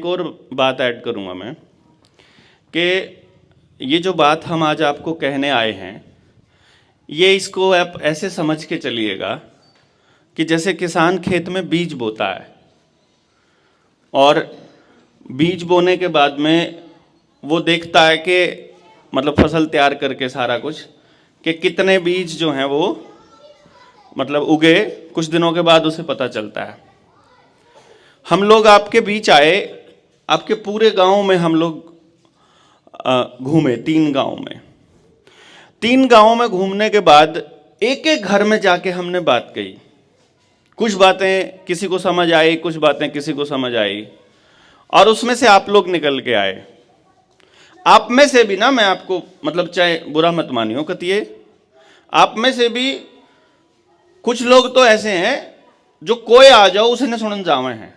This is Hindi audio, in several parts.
एक और बात ऐड करूंगा मैं कि ये जो बात हम आज आपको कहने आए हैं, ये इसको आप ऐसे समझ के चलिएगा कि जैसे किसान खेत में बीज बोता है और बीज बोने के बाद में वो देखता है कि मतलब फसल तैयार करके सारा कुछ कि कितने बीज जो हैं वो मतलब उगे, कुछ दिनों के बाद उसे पता चलता है। हम लोग आपके बीच आए, आपके पूरे गांव में हम लोग घूमे, 3 गांव में। 3 गांव में घूमने के बाद एक एक घर में जाके हमने बात कही। कुछ बातें किसी को समझ आई, कुछ बातें किसी को समझ आई, और उसमें से आप लोग निकल के आए। आप में से भी ना, मैं आपको मतलब चाहे बुरा मत मानियो कतिए, आप में से भी कुछ लोग तो ऐसे हैं जो कोई आ जाओ उसे न सुनन जावे हैं,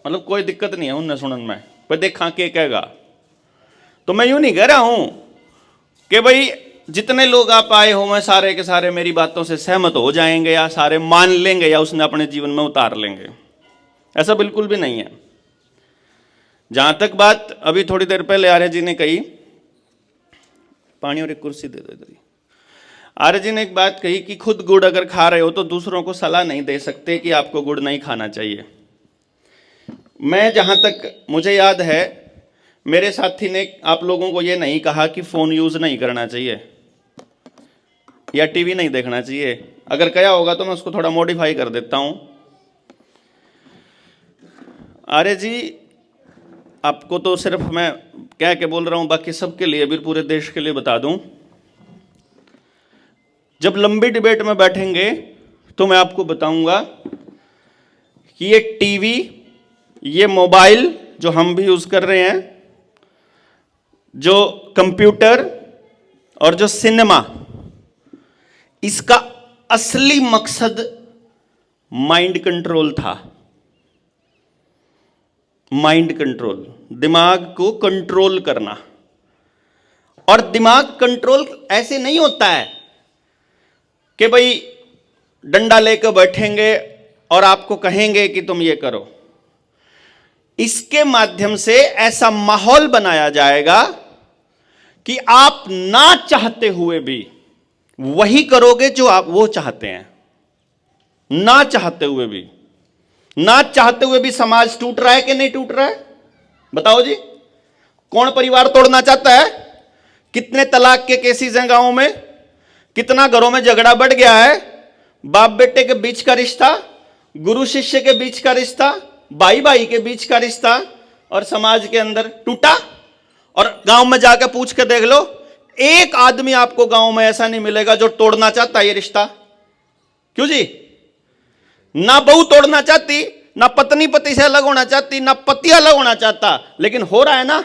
मतलब कोई दिक्कत नहीं है उन न सुनन में, पर देखा के कहेगा। तो मैं यूं नहीं कह रहा हूं कि भाई जितने लोग आप आए हो मैं सारे के सारे मेरी बातों से सहमत हो जाएंगे या सारे मान लेंगे या उसने अपने जीवन में उतार लेंगे, ऐसा बिल्कुल भी नहीं है। जहां तक बात अभी थोड़ी देर पहले आर्य जी ने कही, पानी और एक कुर्सी दे दो इधर। आर्य जी ने एक बात कही कि खुद गुड़ अगर खा रहे हो तो दूसरों को सलाह नहीं दे सकते कि आपको गुड़ नहीं खाना चाहिए। मैं जहां तक मुझे याद है, मेरे साथी ने आप लोगों को यह नहीं कहा कि फोन यूज नहीं करना चाहिए या टीवी नहीं देखना चाहिए। अगर कहा होगा तो मैं उसको थोड़ा मॉडिफाई कर देता हूं। आर्य जी, आपको तो सिर्फ मैं कह के बोल रहा हूं, बाकी सबके लिए भी पूरे देश के लिए बता दूं, जब लंबी डिबेट में बैठेंगे तो मैं आपको बताऊंगा कि ये टीवी, ये मोबाइल जो हम भी यूज कर रहे हैं, जो कंप्यूटर और जो सिनेमा, इसका असली मकसद माइंड कंट्रोल था। माइंड कंट्रोल, दिमाग को कंट्रोल करना। और दिमाग कंट्रोल ऐसे नहीं होता है कि भाई डंडा लेकर बैठेंगे और आपको कहेंगे कि तुम ये करो। इसके माध्यम से ऐसा माहौल बनाया जाएगा कि आप ना चाहते हुए भी वही करोगे जो आप वो चाहते हैं। ना चाहते हुए भी, ना चाहते हुए भी समाज टूट रहा है कि नहीं टूट रहा है? बताओ जी, कौन परिवार तोड़ना चाहता है? कितने तलाक के केसेस हैं गांवों में, कितना घरों में झगड़ा बढ़ गया है, बाप बेटे के बीच का रिश्ता, गुरु शिष्य के बीच का रिश्ता, भाई भाई के बीच का रिश्ता, और समाज के अंदर टूटा। और गांव में जाकर पूछ कर देख लो, एक आदमी आपको गांव में ऐसा नहीं मिलेगा जो तोड़ना चाहता है ये रिश्ता। क्यों जी? ना बहू तोड़ना चाहती, ना पत्नी पति से अलग होना चाहती, ना पति अलग होना चाहता, लेकिन हो रहा है ना।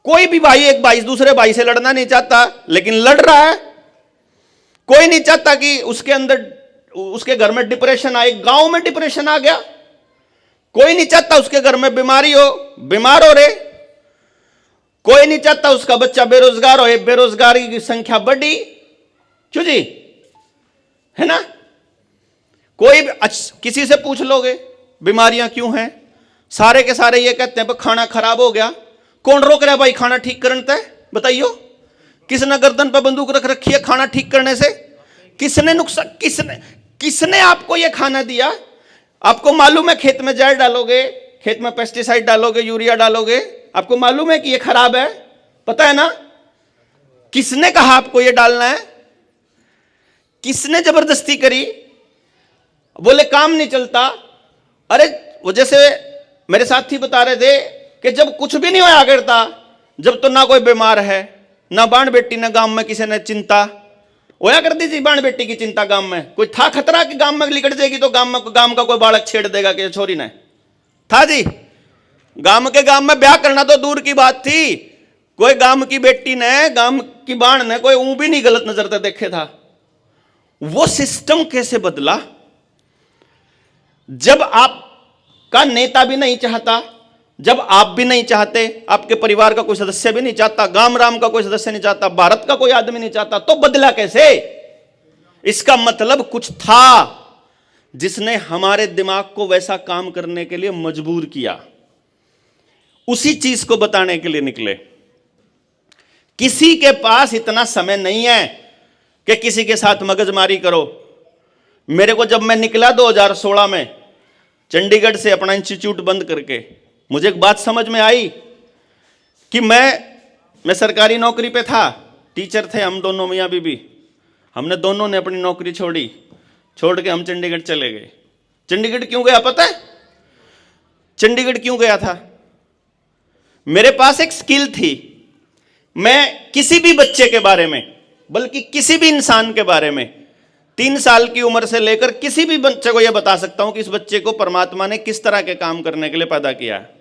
कोई भी भाई एक भाई दूसरे भाई से लड़ना नहीं चाहता, लेकिन लड़ रहा है। कोई नहीं चाहता कि उसके अंदर, उसके घर में डिप्रेशन आए, गांव में डिप्रेशन आ गया। कोई नहीं चाहता उसके घर में बीमारी हो, बीमार हो रहे। कोई नहीं चाहता उसका बच्चा बेरोजगार हो, बेरोजगारी की संख्या बढ़ी। क्यों जी? है ना? कोई किसी से पूछ लोगे बीमारियां क्यों हैं, सारे के सारे ये कहते हैं खाना खराब हो गया। कौन रोक रहा है भाई खाना ठीक करने से? बताइयो, किसने गर्दन पर बंदूक रख रखी है खाना ठीक करने से? किसने नुकसान, किसने आपको ये खाना दिया? आपको मालूम है खेत में जहर डालोगे, खेत में पेस्टिसाइड डालोगे, यूरिया डालोगे, आपको मालूम है कि ये खराब है, पता है ना? किसने कहा आपको ये डालना है? किसने जबरदस्ती करी? बोले काम नहीं चलता। अरे वो जैसे मेरे साथी बता रहे थे कि जब कुछ भी नहीं होया करता, जब तो ना कोई बीमार है, ना बाण बेटी, ना गांव में किसी ने चिंता होया करती थी। बाण बेटी की चिंता गांव में कोई था खतरा कि गांव में लिकट जाएगी तो गांव का कोई बालक छेड़ देगा कि छोरी ने? था जी? गांव में ब्याह करना तो दूर की बात थी। कोई गांव की बेटी ने, गांव की बाण ने कोई ऊं भी नहीं गलत नजर से देखे था। वो सिस्टम कैसे बदला जब आपका नेता भी नहीं चाहता, जब आप भी नहीं चाहते, आपके परिवार का कोई सदस्य भी नहीं चाहता, गांव राम का कोई सदस्य नहीं चाहता, भारत का कोई आदमी नहीं चाहता, तो बदला कैसे? इसका मतलब कुछ था जिसने हमारे दिमाग को वैसा काम करने के लिए मजबूर किया। उसी चीज को बताने के लिए निकले। किसी के पास इतना समय नहीं है कि किसी के साथ मगजमारी करो। मेरे को जब मैं निकला 2016 में चंडीगढ़ से अपना इंस्टीट्यूट बंद करके, मुझे एक बात समझ में आई कि मैं सरकारी नौकरी पे था, टीचर थे हम दोनों, मियाँ बीबी। हमने दोनों ने अपनी नौकरी छोड़ी, छोड़ के हम चंडीगढ़ चले गए। चंडीगढ़ क्यों गया पता है? चंडीगढ़ क्यों गया था? मेरे पास एक स्किल थी। मैं किसी भी बच्चे के बारे में, बल्कि किसी भी इंसान के बारे में 3 साल की उम्र से लेकर किसी भी बच्चे को यह बता सकता हूं कि इस बच्चे को परमात्मा ने किस तरह के काम करने के लिए पैदा किया है।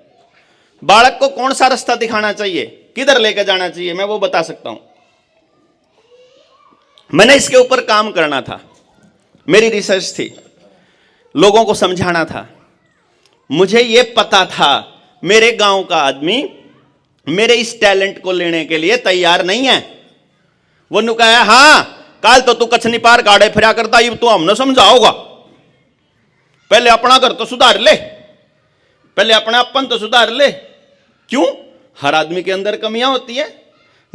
बालक को कौन सा रास्ता दिखाना चाहिए, किधर लेकर जाना चाहिए, मैं वो बता सकता हूं। मैंने इसके ऊपर काम करना था, मेरी रिसर्च थी, लोगों को समझाना था। मुझे यह पता था मेरे गांव का आदमी मेरे इस टैलेंट को लेने के लिए तैयार नहीं है। वो नुकाया, हां काल तो तू कछनी पार गाड़े फिरा करता, ये तो हमने समझाओगा। पहले अपना घर तो सुधार ले, पहले अपना अपन तो सुधार ले। क्यों? हर आदमी के अंदर कमियां होती है।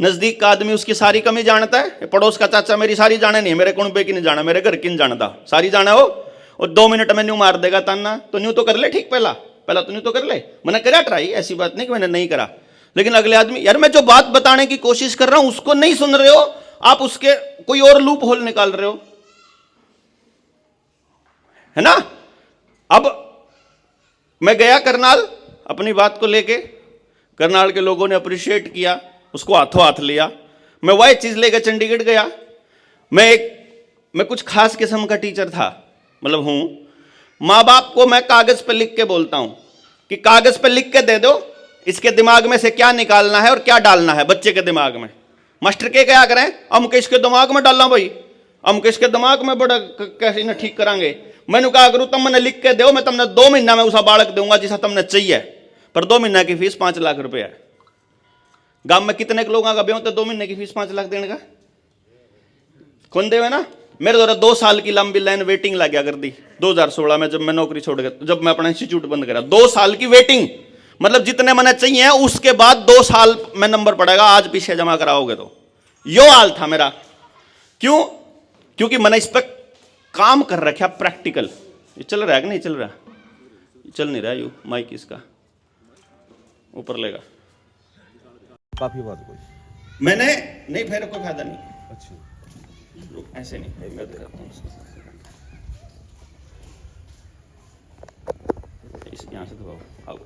नजदीक का आदमी उसकी सारी कमी जानता है, पड़ोस का चाचा मेरी सारी जाने नहीं, मेरे कुणबे की नहीं जाना, मेरे घर की नहीं जानता, सारी जाना हो। और 2 मिनट में न्यू मार देगा ताना, तो न्यू तो कर ले ठीक, पहला तो न्यू तो कर ले। मैंने करा ट्राई, ऐसी बात नहीं कि मैंने नहीं करा। लेकिन अगले आदमी, यार मैं जो बात बताने की कोशिश कर रहा हूं उसको नहीं सुन रहे हो आप, उसके कोई और लूप होल निकाल रहे हो, है ना। अब मैं गया करनाल अपनी बात को लेके, करनाल के लोगों ने अप्रिशिएट किया, उसको हाथों हाथ लिया। मैं वही चीज लेकर चंडीगढ़ गया। मैं कुछ खास किस्म का टीचर था, मतलब हूं। मां बाप को मैं कागज पे लिख के बोलता हूं कि कागज पे लिख के दे दो, इसके दिमाग में से क्या निकालना है और क्या डालना है बच्चे के दिमाग में। मास्टर के क्या करें, हम किसके दिमाग में डालना भाई, हम किसके दिमाग में बड़ा कैसे ना ठीक करांगे। मैंने कहा करूँ तुम मैंने लिख के दो, मैं तुमने 2 महीना में उसा बालक दूंगा जिसा तुमने चाहिए, पर 2 महीना की फीस 5 लाख रुपए है। गांव में कितने लोगों का ब्याह, 2 महीने की फीस 5 लाख देने का कौन देवे ना। मेरे द्वारा 2 साल की लंबी लाइन वेटिंग लग गया कर दी 2016 में, जब मैं नौकरी छोड़ गया, जब मैं अपना इंस्टीट्यूट बंद करा। 2 साल की वेटिंग, मतलब जितने मैंने चाहिए उसके बाद 2 साल में नंबर पड़ेगा, आज पीछे जमा कराओगे तो। यो हाल था मेरा। क्यों? क्योंकि मैंने इस पर काम कर रखा प्रैक्टिकल। ये चल रहा है कि नहीं चल रहा? चल नहीं रहा। यू माइक इसका ऊपर लेगा काफी बात कोई मैंने नहीं, फिर कोई फायदा नहीं। अच्छा ऐसे नहीं, मैं दिखाता हूं इस यहां से दबाओ, आओ।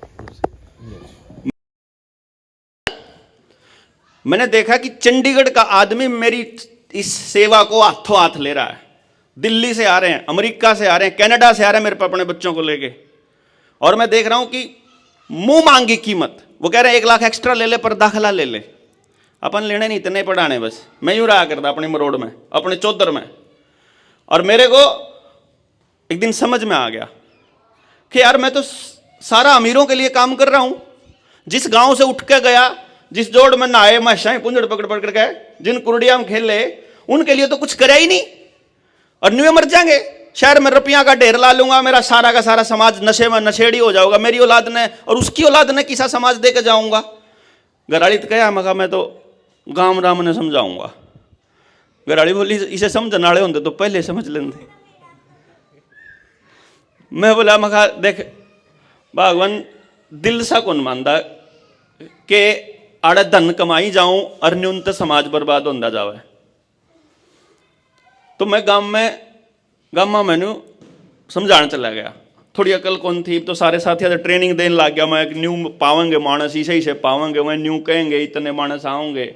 मैंने देखा कि चंडीगढ़ का आदमी मेरी इस सेवा को हाथों हाथ ले रहा है। दिल्ली से आ रहे हैं, अमेरिका से आ रहे हैं, कनाडा से आ रहे हैं मेरे पे अपने बच्चों को लेके, और मैं देख रहा हूं कि मुंह मांगी कीमत। वो कह रहे हैं 1 लाख एक्स्ट्रा ले ले पर दाखिला ले ले। अपन लेने नहीं, इतने पढ़ाने बस। मैं यूं रहा करता अपनी मरोड़ में, अपने चौधर में। और मेरे को एक दिन समझ में आ गया कि यार मैं तो सारा अमीरों के लिए काम कर रहा हूं। जिस गांव से उठ के गया, जिस जोड़ में नहाए माशाएं पुंजड़ पकड़ पकड़ के, जिन कुर्डिया में खेले, उनके लिए तो कुछ करे ही नहीं, और न्यू मर जाएंगे। शहर में रुपया का ढेर ला लूंगा, मेरा सारा का सारा समाज नशे में नशेड़ी हो जाऊंगा, मेरी औलाद ने और उसकी औलाद ने किसा समाज दे के जाऊंगा। गराड़ी तो कहा मगा मैं तो गांव राम ने समझाऊंगा। गराड़ी बोली इसे समझने वाले होंगे तो पहले समझ लेंगे। मैं बोला मगा देख भगवान दिल सा कौन मानता के आड़े धन कमाई जाऊं और न्यूनतम समाज बर्बाद होता जावे। तो मैं गांव में मैंने समझाने चला गया। थोड़ी अकल कौन थी तो सारे साथियों ट्रेनिंग देने लग गया। मैं न्यू पावेंगे मानस, इसे से पावेंगे, मैं न्यू कहेंगे इतने मानस आओगे।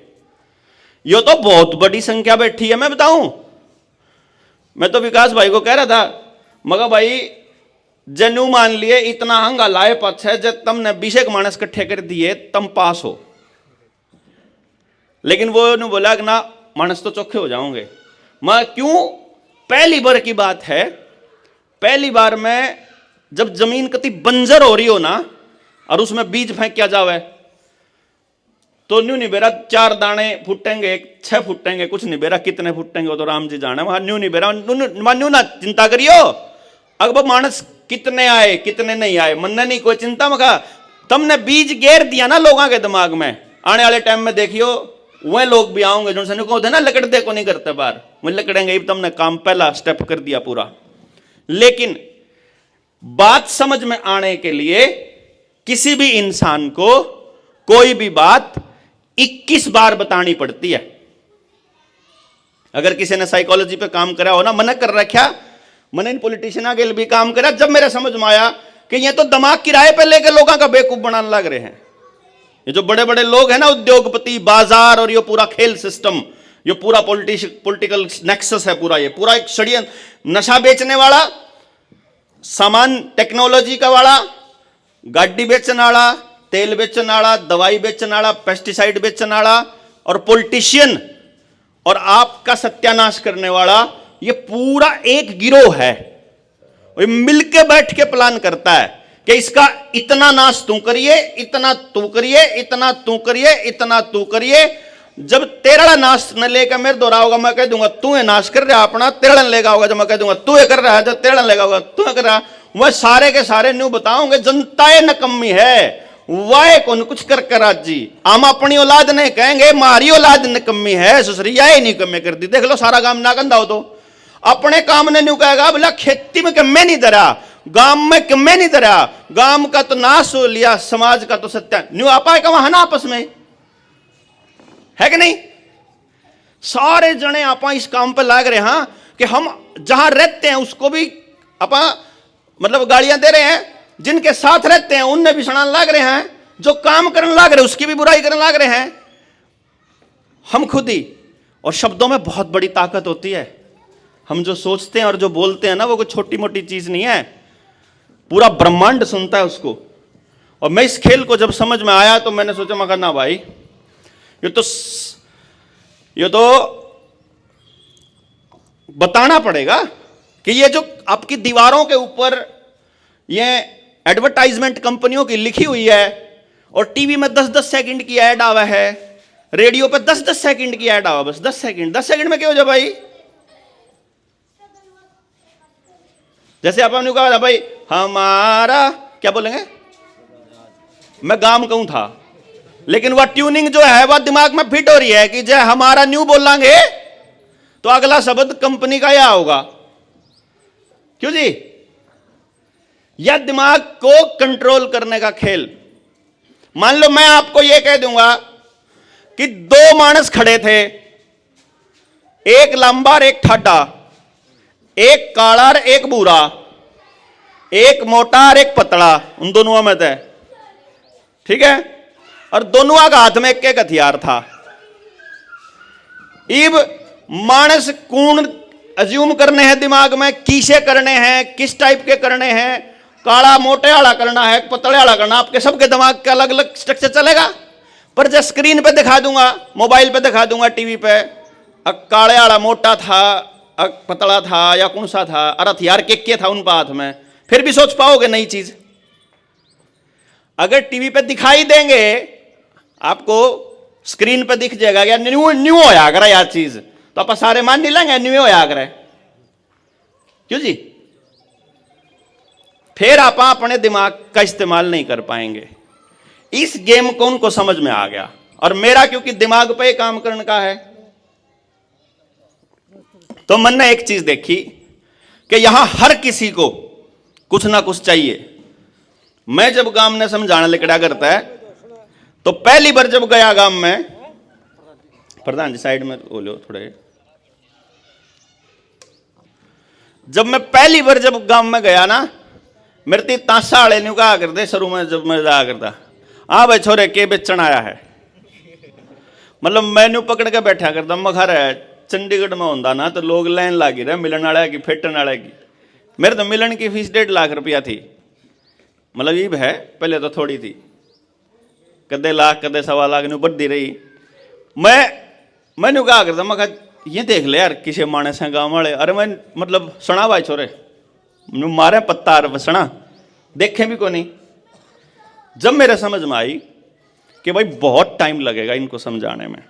यो तो बहुत बड़ी संख्या बैठी है। मैं बताऊं, मैं तो विकास भाई को कह रहा था, मगर भाई जनु मान लिए इतना हंगा लाए पक्ष है, जब तुमने 20 मानस इकट्ठे कर दिए तुम पास हो। लेकिन वो ने बोला कि ना मानस तो चौखे हो जाओगे। मैं क्यों? पहली बार की बात है, पहली बार में जब जमीन कति बंजर हो रही हो ना और उसमें बीज फेंक किया जावे तो न्यू नहीं बेरा 4 दाने फूटेंगे, 6 फूटेंगे, कुछ नहीं बेरा कितने फूटेंगे वो तो राम जी जाने। वहां न्यू नहीं बेरा न्यू ना चिंता करियो। अब मानस कितने आए कितने नहीं आए मन नहीं कोई चिंता। मगा तुमने बीज गेर दिया ना लोगों के दिमाग में, आने वाले टाइम में देखियो वह लोग भी आएंगे जो सैनिक होते ना लकड़ते को नहीं करते बाहर, वो लकड़ेंगे। तुमने काम पहला स्टेप कर दिया पूरा। लेकिन बात समझ में आने के लिए किसी भी इंसान को कोई भी बात 21 बार बतानी पड़ती है। अगर किसी ने साइकोलॉजी पे काम करा हो ना, मैंने कर रखा, मैंने इन पॉलिटिशियन के लिए भी काम करा, जब मेरे समझ में आया कि ये तो दिमाग किराए पे लेकर लोगों का बेवकूफ बनाने लग रहे हैं। ये जो बड़े बड़े लोग हैं ना, उद्योगपति, बाजार और ये पूरा खेल सिस्टम, ये पूरा पॉलिटिकल नेक्सस है पूरा, ये पूरा एक षड्यंत्र, नशा बेचने वाला, सामान टेक्नोलॉजी का वाला, गाड़ी बेचने वाला, तेल बेचने वाला, दवाई बेचने वाला, पेस्टिसाइड बेचने वाला और पॉलिटिशियन और आपका सत्यानाश करने वाला, ये पूरा एक गिरोह है। वो मिलके बैठ के प्लान करता है कि इसका इतना नाश तू करिए, इतना तू करिए, इतना तू करिए, इतना तू करिए। जब तेरा नाश न लेकर मेरे दोहरा होगा, मैं कह दूंगा तू ये नाश कर रहा अपना, तेरा लेगा होगा, जब मैं कह दूंगा तू ये कर रहा है, जब तेरा लेगा होगा तू कर रहा, वह सारे के सारे न्यू बताओगे जनताएं नकम्मी है, वाय कौन कुछ कर कर आज जी। हम अपनी औलाद नहीं कहेंगे, हमारी औलाद निकम्मी है, ससुरिया ही नहीं कम्मे कर दी। देख लो सारा गांव ना गंदा हो तो अपने काम ने न्यू कहेगा, बोला खेती में कम्मे नहीं धरा, गांव में कम्मे नहीं धरा, गांव का तो नाश हो लिया, समाज का तो सत्या न्यू आपा का वहां ना आपस में है कि नहीं। सारे जने आपा इस काम पर लाग रहे हैं कि हम जहां रहते हैं उसको भी आपा मतलब गालियां दे रहे हैं, जिनके साथ रहते हैं उनने भी सुनाने लाग रहे हैं, जो काम करने लाग रहे उसकी भी बुराई करने लाग रहे हैं, हम खुद ही। और शब्दों में बहुत बड़ी ताकत होती है। हम जो सोचते हैं और जो बोलते हैं ना, वो कोई छोटी मोटी चीज नहीं है, पूरा ब्रह्मांड सुनता है उसको। और मैं इस खेल को जब समझ में आया तो मैंने सोचा, मैं ना भाई ये तो बताना पड़ेगा कि ये जो आपकी दीवारों के ऊपर ये एडवर्टाइजमेंट कंपनियों की लिखी हुई है, और टीवी में 10-10 सेकंड की ऐड आवा है, रेडियो पे 10-10 सेकंड की ऐड आवा, बस 10 सेकंड में क्या हो जाए भाई। जैसे आपने कहा था भाई हमारा क्या बोलेंगे, मैं गांव कहूं था, लेकिन वह ट्यूनिंग जो है वह दिमाग में फिट हो रही है कि जय हमारा न्यू बोलेंगे तो अगला शब्द कंपनी का या होगा। क्यों जी, यह दिमाग को कंट्रोल करने का खेल। मान लो मैं आपको यह कह दूंगा कि दो मानस खड़े थे, एक लंबा और एक ठाडा, एक काला और एक बूरा, एक मोटा और एक पतला, उन दोनों में थे, ठीक है, और दोनों के हाथ में एक एक हथियार था। इब मानस कौन अज्यूम करने हैं दिमाग में, किसे करने हैं, किस टाइप के करने हैं, काला मोटे वाला करना है, पतले वाला करना, आपके सबके दिमाग का अलग अलग स्ट्रक्चर चलेगा। पर जब स्क्रीन पे दिखा दूंगा, मोबाइल पे दिखा दूंगा, टीवी पे, काले वाला मोटा था, पतला था या कौन सा था, और हथियार के था उन हाथ में, फिर भी सोच पाओगे नई चीज। अगर टीवी पे दिखाई देंगे आपको, स्क्रीन पे दिख जाएगा यार न्यू होया करे यार चीज, तो आप सारे मान नहीं लेंगे न्यू होया करे। क्यों जी, फिर आप अपने दिमाग का इस्तेमाल नहीं कर पाएंगे। इस गेम को उनको समझ में आ गया, और मेरा क्योंकि दिमाग पे काम करने का है, तो मन ने एक चीज देखी कि यहां हर किसी को कुछ ना कुछ चाहिए। मैं जब गांव में समझाने लिखड़ा करता है, तो पहली बार जब गया गांव में, प्रधान जी साइड में बोलो थोड़े, जब मैं पहली बार जब गांव में गया ना, मेरे ती ताशा वाले नहीं कहा करते शुरू में, जब मैं जाया करता, हाँ भाई छोरे के बेचन आया है, मतलब मैनू पकड़ के बैठा करता। मखर है चंडीगढ़ में होता ना तो लोग लाइन लागी रहे मिलन वाले की, फेटन वाले की। मेरे तो मिलन की फीस 1.5 लाख रुपया थी, मतलब ये है, पहले तो थोड़ी थी, कदे लाख कदे 1.25 लाख न्यू बढ़ती रही। मैनू कहा करता, मैं ये देख ले यार किसे मानस है गाँव वाले, अरे मैं मतलब सुना भाई छोरे मारे पत्ता बसना देखे भी को नहीं। जब मेरे समझ में आई कि भाई बहुत टाइम लगेगा इनको समझाने में,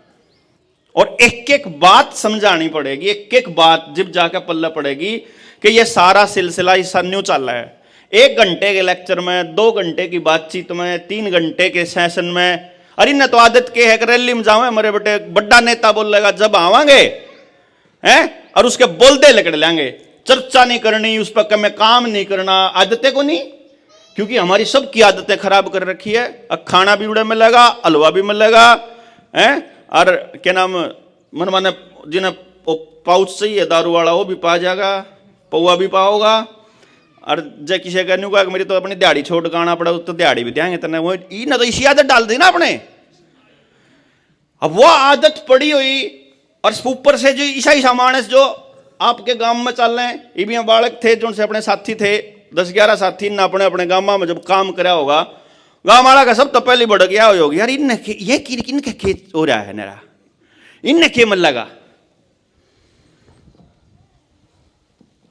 और एक एक बात समझानी पड़ेगी, एक एक बात जब जाकर पल्ला पड़ेगी कि ये सारा सिलसिला इस न्यू चल रहा है, 1 घंटे के लेक्चर में, 2 घंटे की बातचीत में, 3 घंटे के सेशन में, अरे न तो आदत के है कि रैली में जावे हमारे बेटे बड़ा नेता बोलेगा जब आवांगे हैं, और उसके बोलते लकड़ लेंगे, चर्चा नहीं करनी, उस पर कम काम नहीं करना, आदतें को नहीं, क्योंकि हमारी सबकी आदतें खराब कर रखी है। अब खाना भी उड़े मिलेगा, हलवा भी मिलेगा हैं, और क्या नाम मन माने जिन्हें पाउच चाहिए दारू वाला वो भी पा जाएगा, पौवा भी पाओगा, और जय किसी का नहीं कि मेरी तो अपनी दिहाड़ी छोड़ गाना पड़ा तो दिहाड़ी भी देंगे तेने, वो ई ना तो इसी आदत डाल दी ना अपने। अब वो आदत पड़ी हुई, और ऊपर से जो ईसा मानस जो आपके गांव में चल रहे हैं, ये भी बालक थे जो से अपने साथी थे 10-11 साथी ने अपने अपने गांव में जब काम कराया होगा, गांव वाला का सब तो पहले बढ़ गया होगी यार ये किनके खेत हो रहा है मेरा, इनने के मन लगा।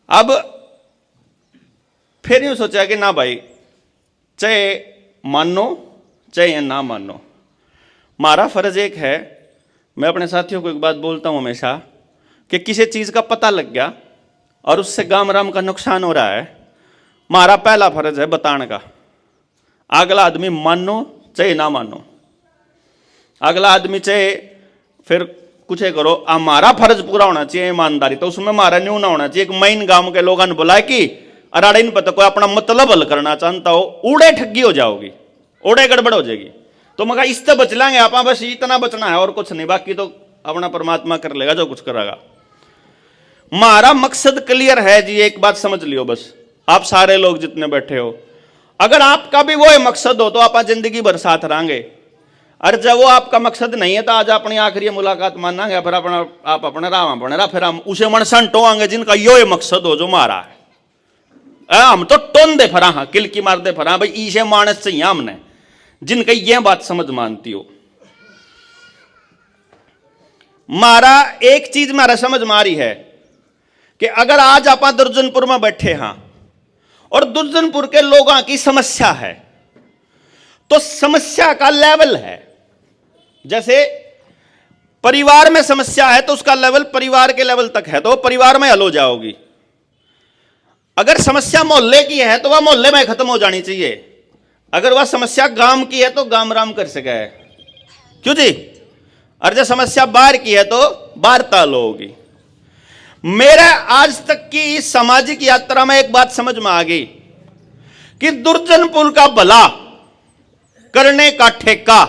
अब फिर यूं सोचा कि ना भाई, चाहे मानो चाहे ना मानो, हमारा फर्ज एक है, मैं अपने साथियों को एक बात बोलता हूं हमेशा कि किसी चीज का पता लग गया और उससे गाम राम का नुकसान हो रहा है, हमारा पहला फर्ज है बताने का। अगला आदमी मानो चाहे ना मानो, अगला आदमी चाहे फिर कुछ करो, हमारा फर्ज पूरा होना चाहिए ईमानदारी, तो उसमें हमारा न्यू ना होना चाहिए। एक मेन गांव के लोगों ने बोला कि अराड़े नहीं पता कोई अपना मतलब हल करना चाहता हो, उड़े ठगी हो जाओगी, उड़े गड़बड़ हो जाएगी, तो मगर इससे बच लेंगे आप, बस इतना बचना है और कुछ नहीं, बाकी तो अपना परमात्मा कर लेगा जो कुछ करेगा। हमारा मकसद क्लियर है जी, एक बात समझ लियो बस, आप सारे लोग जितने बैठे हो, अगर आपका भी वो मकसद हो तो आप जिंदगी भर साथ रहेंगे, और जब वो आपका मकसद नहीं है तो आज अपनी आखिरी मुलाकात मानांगे, फिर अपना आप अपने राम बने रहा, फिर हम उसे मन संटोआंगे जिनका यो मकसद हो जो मारा है। हम तो टोन दे फरा, हाँ किलकी मार दे फरा, भाई इसे मानस चाहिए हमने, जिनका ये बात समझ मानती हो। मारा एक चीज मारा समझ मारी है कि अगर आज आप दुर्जनपुर में बैठे हाँ और दुर्जनपुर के लोगों की समस्या है, तो समस्या का लेवल है, जैसे परिवार में समस्या है तो उसका लेवल परिवार के लेवल तक है तो वो परिवार में हल हो जाओगी। अगर समस्या मोहल्ले की है तो वह मोहल्ले में खत्म हो जानी चाहिए, अगर वह समस्या गांव की है तो गांव राम कर सके, क्यों जी, और जब समस्या बाहर की है तो बाहर ताल होगी। मेरा आज तक की इस सामाजिक यात्रा में एक बात समझ में आ गई कि दुर्जनपुर का भला करने का ठेका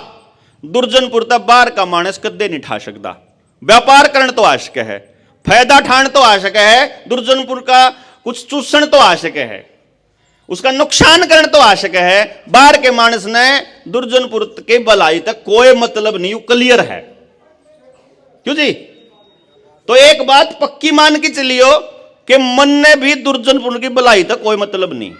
दुर्जनपुर तक बाहर का मानस कदे नहीं ठा सकता। व्यापार करण तो आशक है, फायदा ठाण तो आशक है, दुर्जनपुर का कुछ चूषण तो आशक है, उसका नुकसान करण तो आशक है, बाहर के मानस ने दुर्जनपुर के भलाई तक कोई मतलब नहीं, क्लियर है, क्यों जी। तो एक बात पक्की मान के चलियो कि मन ने भी दुर्जनपुर की भलाई तक कोई मतलब नहीं,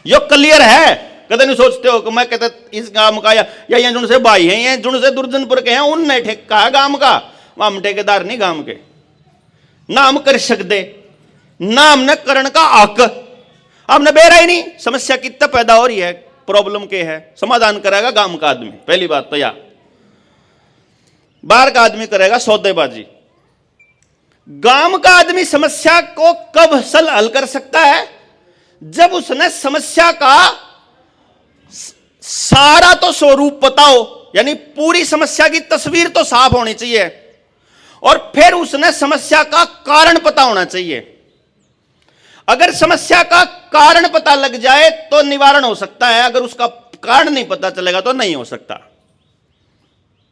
यो क्लियर है। कदे नहीं सोचते हो कि मैं कहते इस गांव का या जुन से भाई हैं, ये जुन से दुर्जनपुर के हैं, उनने ठेका है गांव का, वहां हम ठेकेदार नहीं गांव के, ना हम कर सकते, ना हमने करण का हक, हमने बेरा ही नहीं। समस्या कितना पैदा हो रही है, प्रॉब्लम के है, समाधान करेगा गांव का आदमी, पहली बात तो या बाहर का आदमी करेगा सौदेबाजी। गांव का आदमी समस्या को कब हल कर सकता है, जब उसने समस्या का सारा तो स्वरूप पता हो, यानी पूरी समस्या की तस्वीर तो साफ होनी चाहिए, और फिर उसने समस्या का कारण पता होना चाहिए। अगर समस्या का कारण पता लग जाए तो निवारण हो सकता है, अगर उसका कारण नहीं पता चलेगा तो नहीं हो सकता,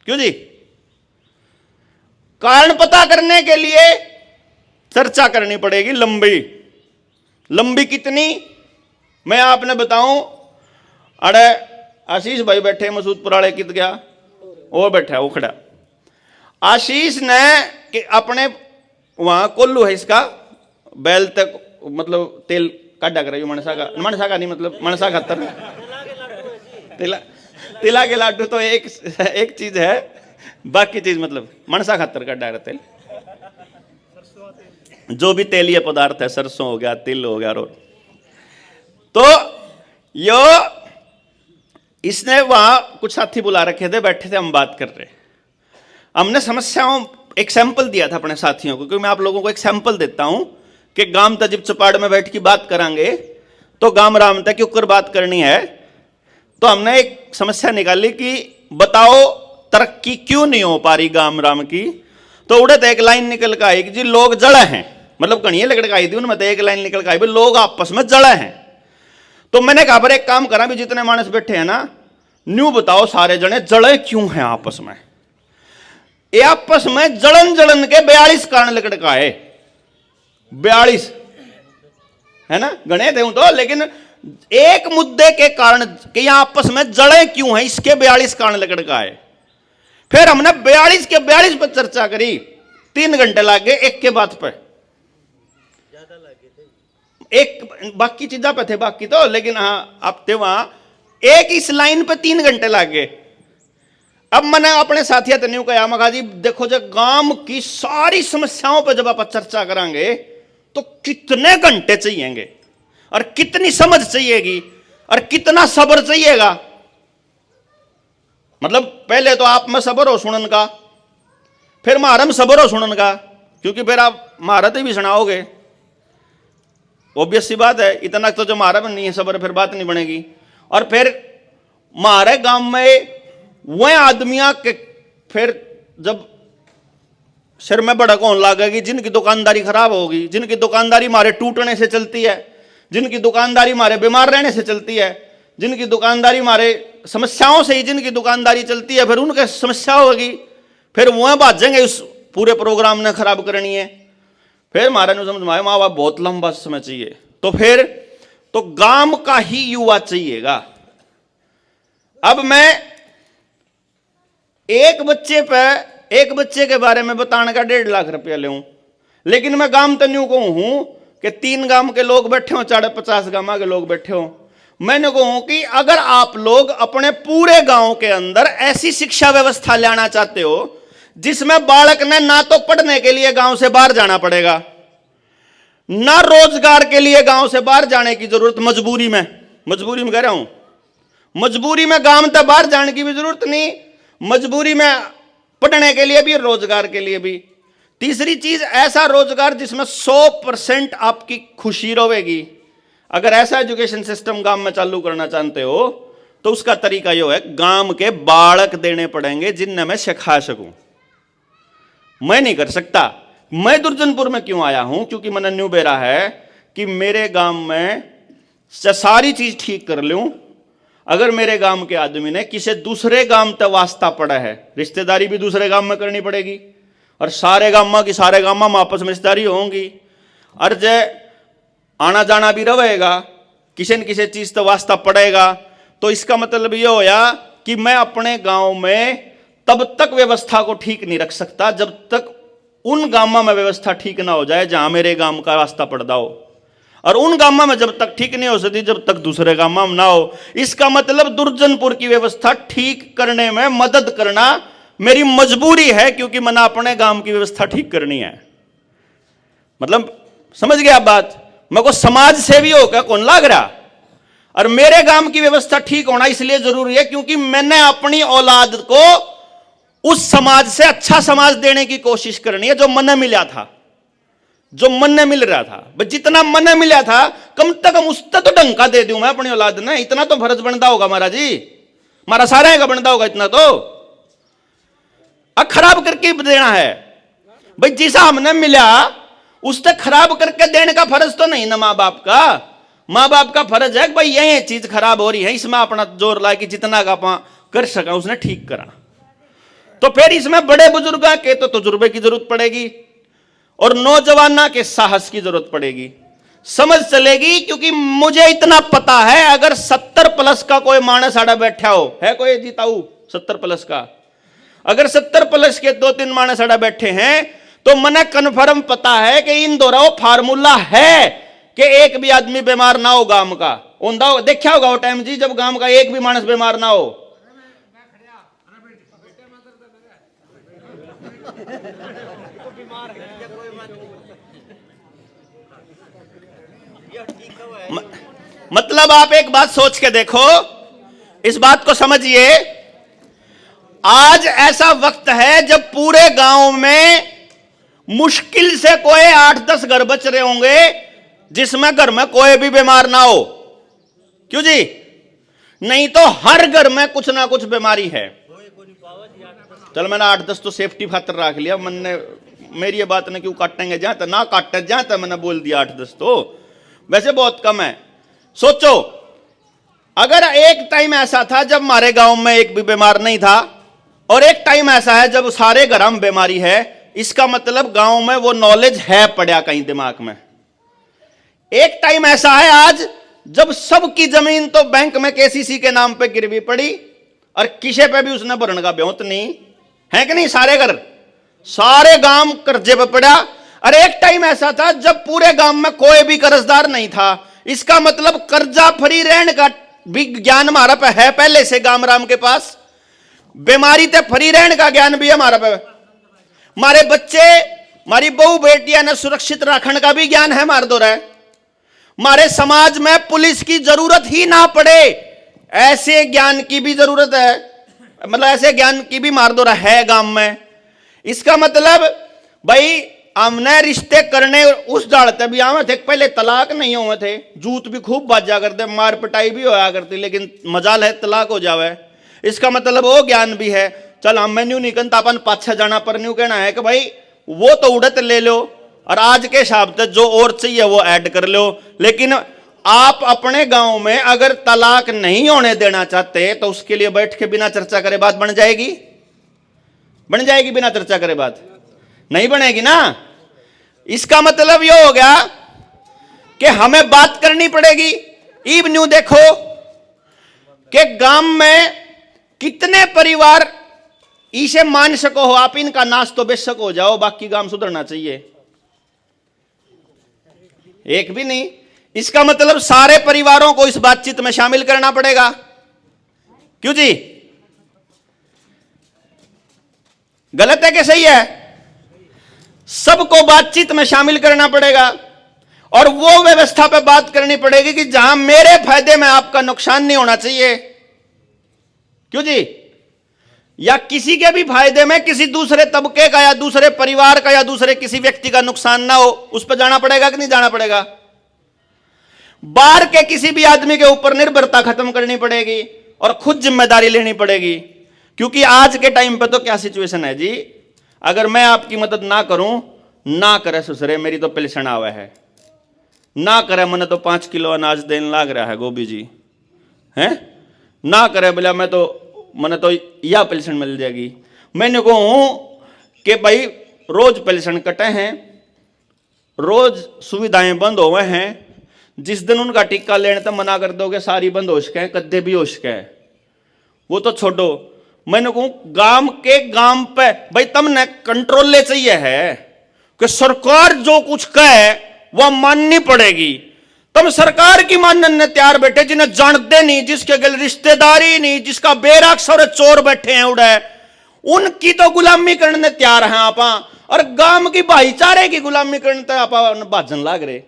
क्यों जी। कारण पता करने के लिए चर्चा करनी पड़ेगी, लंबी कितनी मैं आपने बताऊं। अरे आशीष भाई बैठे मसूदपुराले कित गया, वो बैठा वो खड़ा, आशीष ने कि अपने वहां कोल्लू है इसका बैल तक मतलब तेल काटा कर मनसा का नहीं, मतलब मनसा खातर तिला के लाडू तो एक चीज है, बाकी चीज मतलब मनसा खातर काटा तेल, जो भी तेलीय पदार्थ है, सरसों हो गया, तिल हो गया, रोड। तो यो इसने वहां कुछ साथी बुला रखे थे, बैठे थे, हम बात कर रहे, हमने समस्याओं एक सैंपल दिया था अपने साथियों को, क्योंकि मैं आप लोगों को एक सैंपल देता हूं कि गांव तजिब चपाड़ में बैठ की बात करांगे तो गाम राम तक ऊपर बात करनी है, तो हमने एक समस्या निकाली कि बताओ तरक्की क्यों नहीं हो पा रही गाम राम की। तो उड़े एक लाइन निकल कर आई कि जी लोग जड़े हैं, मतलब कहीं लड़काई थी उनमें तो एक लाइन निकल कर आई भाई लोग आपस में जड़े हैं। तो मैंने कहा पर एक काम करा भी जितने मानस बैठे हैं ना, न्यू बताओ सारे जने जड़े क्यों हैं आपस में। ये आपस में जड़न जड़न के 42 कारण लकड़काए, 42 है ना, गणे थे तो, लेकिन एक मुद्दे के कारण कि यहां आपस में जड़े क्यों हैं, इसके 42 कारण लकड़काए। फिर हमने 42 के 42 पर चर्चा करी, 3 घंटे लग गए एक के बात पर, एक बाकी चीजा पे थे बाकी तो, लेकिन हाँ अब थे वहां एक इस लाइन पे 3 घंटे लग गए। अब मैंने अपने साथिया तन्यू कहा मगा जी देखो जब गांव की सारी समस्याओं पर जब आप चर्चा करेंगे तो कितने घंटे चाहिएंगे और कितनी समझ चाहिएगी और कितना सब्र चाहिएगा। मतलब पहले तो आप में सब्र हो सुनन का, फिर महारम सब्र हो सुनन का, क्योंकि फिर आप महारत भी सुनाओगे, ऑब्वियस सी बात है। इतना तो जो महारा नहीं है सब्र, फिर बात नहीं बनेगी। और फिर हमारे गांव में वह आदमियां के फिर जब सिर में भड़क होने लगेगी जिनकी दुकानदारी खराब होगी, जिनकी दुकानदारी हमारे टूटने से चलती है, जिनकी दुकानदारी हमारे बीमार रहने से चलती है, जिनकी दुकानदारी हमारे समस्याओं से ही जिनकी दुकानदारी चलती है, फिर उनके समस्या होगी, फिर वह भाजेंगे उस पूरे प्रोग्राम ने खराब करनी है। फिर महाराज ने समझ में आया माँ बाप बहुत लंबा समय चाहिए, तो फिर तो गांव का ही युवा चाहिएगा। अब मैं एक बच्चे के बारे में बताने का 1.5 लाख रुपया लेऊं, लेकिन मैं गांव तन्यू को हूं कि 3 गांव के लोग बैठे हो, 50 गांव के लोग बैठे हो। मैंने कहूं कि अगर आप लोग अपने पूरे गांव के अंदर ऐसी शिक्षा व्यवस्था लाना चाहते हो जिसमें बालक ने ना तो पढ़ने के लिए गांव से बाहर जाना पड़ेगा, ना रोजगार के लिए गांव से बाहर जाने की जरूरत, मजबूरी में कह रहा हूं, मजबूरी में गांव से बाहर जाने की भी जरूरत नहीं, मजबूरी में पढ़ने के लिए भी, रोजगार के लिए भी। तीसरी चीज ऐसा रोजगार जिसमें 100% आपकी खुशी रहेगी। अगर ऐसा एजुकेशन सिस्टम गांव में चालू करना चाहते हो तो उसका तरीका यह है गांव के बालक देने पड़ेंगे जिनने मैं सिखा सकूं। मैं नहीं कर सकता। मैं दुर्जनपुर में क्यों आया हूं, क्योंकि मैंने न्यू बेरा है कि मेरे गांव में सारी चीज ठीक कर लूं। अगर मेरे गांव के आदमी ने किसी दूसरे गांव तक वास्ता पड़ा है, रिश्तेदारी भी दूसरे गांव में करनी पड़ेगी, और सारे गांव की सारे गांव में आपस में रिश्तेदारी होंगी, और जय आना जाना भी रहेगा, किसी न किसी चीज तो वास्ता पड़ेगा। तो इसका मतलब यह होया कि मैं अपने गांव में तब तक व्यवस्था को ठीक नहीं रख सकता जब तक उन गांव में व्यवस्था ठीक ना हो जाए जहां मेरे गांव का रास्ता पड़ता हो, और उन गांव में जब तक ठीक नहीं हो सकती जब तक दूसरे गांव में ना हो। इसका मतलब दुर्जनपुर की व्यवस्था ठीक करने में मदद करना मेरी मजबूरी है, क्योंकि मैंने अपने गांव की व्यवस्था ठीक करनी है। मतलब समझ गया आप बात। मैं को समाज सेवी होकर कौन लाग रहा, और मेरे गांव की व्यवस्था ठीक होना इसलिए जरूरी है क्योंकि मैंने अपनी औलाद को उस समाज से अच्छा समाज देने की कोशिश करनी है जो मन मिला था, जो मन ने मिल रहा था। जितना मन मिला था कम से कम उससे तो डंका दे दूं मैं अपनी औलाद ने। इतना तो फर्ज बनता होगा महाराज जी, हमारा सारे का बनता होगा इतना तो। अब खराब करके देना है भाई, जैसा हमने मिला उससे खराब करके देने का फर्ज तो नहीं ना माँ बाप का। माँ बाप का फर्ज है कि भाई ये चीज खराब हो रही है, इसमें अपना जोर ला कि जितना का आप कर सका उसने ठीक करा। तो फिर इसमें बड़े बुजुर्ग के तो तजुर्बे की जरूरत पड़ेगी और नौजवाना के साहस की जरूरत पड़ेगी, समझ चलेगी। क्योंकि मुझे इतना पता है अगर 70+ का कोई मानस आड़ा बैठा हो, है कोई जीताऊ 70+ का, अगर 70+ के 2-3 मानस आड़ा बैठे हैं तो मने कन्फर्म पता है कि इन दोनों फार्मूला है कि एक भी आदमी बीमार ना हो गांव का। देखा होगा वो टाइम जी जब गांव का एक भी मानस बीमार ना हो। मतलब आप एक बात सोच के देखो, इस बात को समझिए। आज ऐसा वक्त है जब पूरे गांव में मुश्किल से कोई 8-10 घर बच रहे होंगे जिसमें घर में कोई भी बीमार ना हो। क्यों जी? नहीं तो हर घर में कुछ ना कुछ बीमारी है। चल मैंने 8-10 तो सेफ्टी खातर रख लिया, मैंने मेरी ये बात ने क्यों काटेंगे, जहां तक ना काटे जहां तक मैंने बोल दिया 8-10 तो वैसे बहुत कम है। सोचो अगर एक टाइम ऐसा था जब हमारे गांव में एक भी बीमार नहीं था, और एक टाइम ऐसा है जब सारे घर में बीमारी है, इसका मतलब गांव में वो नॉलेज है पड़ा कहीं दिमाग में। एक टाइम ऐसा है आज जब सबकी जमीन तो बैंक में केसीसी के नाम पे गिरवी पड़ी और किसी पे भी उसने भरने का ब्योत नहीं है कि नहीं, सारे घर सारे गांव कर्जे पे पड़ा। और एक टाइम ऐसा था जब पूरे गांव में कोई भी कर्जदार नहीं था। इसका मतलब कर्जा फ्री रहने का भी ज्ञान हमारा पे है पहले से गांव राम के पास, बीमारी ते फ्री रहने का ज्ञान भी है हमारा पे, हमारे बच्चे हमारी बहू बेटियां ने सुरक्षित रखने का भी ज्ञान है हमारे द्वारा। हमारे समाज में पुलिस की जरूरत ही ना पड़े ऐसे ज्ञान की भी जरूरत है, मतलब ऐसे ज्ञान की भी मार द्वारा है गांव में। इसका मतलब भाई हमने रिश्ते करने उस डालते भी आवे थे, पहले तलाक नहीं हुए थे, जूत भी खूब बाजा करते, मार पिटाई भी होया करती, लेकिन मजाल है तलाक हो जावे। इसका मतलब वो ज्ञान भी है। चल हम मैं न्यू निकलता अपन पाछा जाना पर न्यू कहना है कि भाई वो तो उड़त ले लो और आज के हिसाब से जो और चाहिए वो ऐड कर लो। लेकिन आप अपने गांव में अगर तलाक नहीं होने देना चाहते तो उसके लिए बैठ के बिना चर्चा करे बात बन जाएगी? बन जाएगी बिना चर्चा करे बात? नहीं बनेगी ना। इसका मतलब यह हो गया कि हमें बात करनी पड़ेगी। ईब न्यू देखो कि गांव में कितने परिवार इसे मान सको हो आप इनका नाश तो बेशक हो जाओ, बाकी गांव सुधरना चाहिए, एक भी नहीं। इसका मतलब सारे परिवारों को इस बातचीत में शामिल करना पड़ेगा। क्यों जी? गलत है कि सही है? सबको बातचीत में शामिल करना पड़ेगा और वो व्यवस्था पे बात करनी पड़ेगी कि जहां मेरे फायदे में आपका नुकसान नहीं होना चाहिए। क्यों जी? या किसी के भी फायदे में किसी दूसरे तबके का या दूसरे परिवार का या दूसरे किसी व्यक्ति का नुकसान ना हो, उस पर जाना पड़ेगा कि नहीं जाना पड़ेगा? बाहर के किसी भी आदमी के ऊपर निर्भरता खत्म करनी पड़ेगी और खुद जिम्मेदारी लेनी पड़ेगी। क्योंकि आज के टाइम पे तो क्या सिचुएशन है जी, अगर मैं आपकी मदद ना करूं, ना करे ससुरे मेरी तो पेंशन आवे है, ना करे मैंने तो 5 किलो अनाज देने लाग रहा है गोभी जी हैं, ना करे बोला मैंने तो यह पेंशन मिल जाएगी। मैंने कहूं कि भाई रोज पेंशन कटे हैं, रोज सुविधाएं बंद हुए हैं, जिस दिन उनका टिक्का लेने तक मना कर दोगे सारी बंद हो सके, कद्दे भी हो सके, वो तो छोड़ो। मैंने कहूं गांव पे भाई तुमने कंट्रोल ले चाहिए है कि सरकार जो कुछ कहे वह माननी पड़ेगी। तुम सरकार की मानने तैयार बैठे जिन्हें जानते नहीं, जिसके गल रिश्तेदारी नहीं, जिसका बेराक्सर चोर बैठे हैं उड़े, उनकी तो गुलामी करने तैयार हैं आप, और गांव की भाईचारे की गुलामी करने आप भाजन लाग रहे।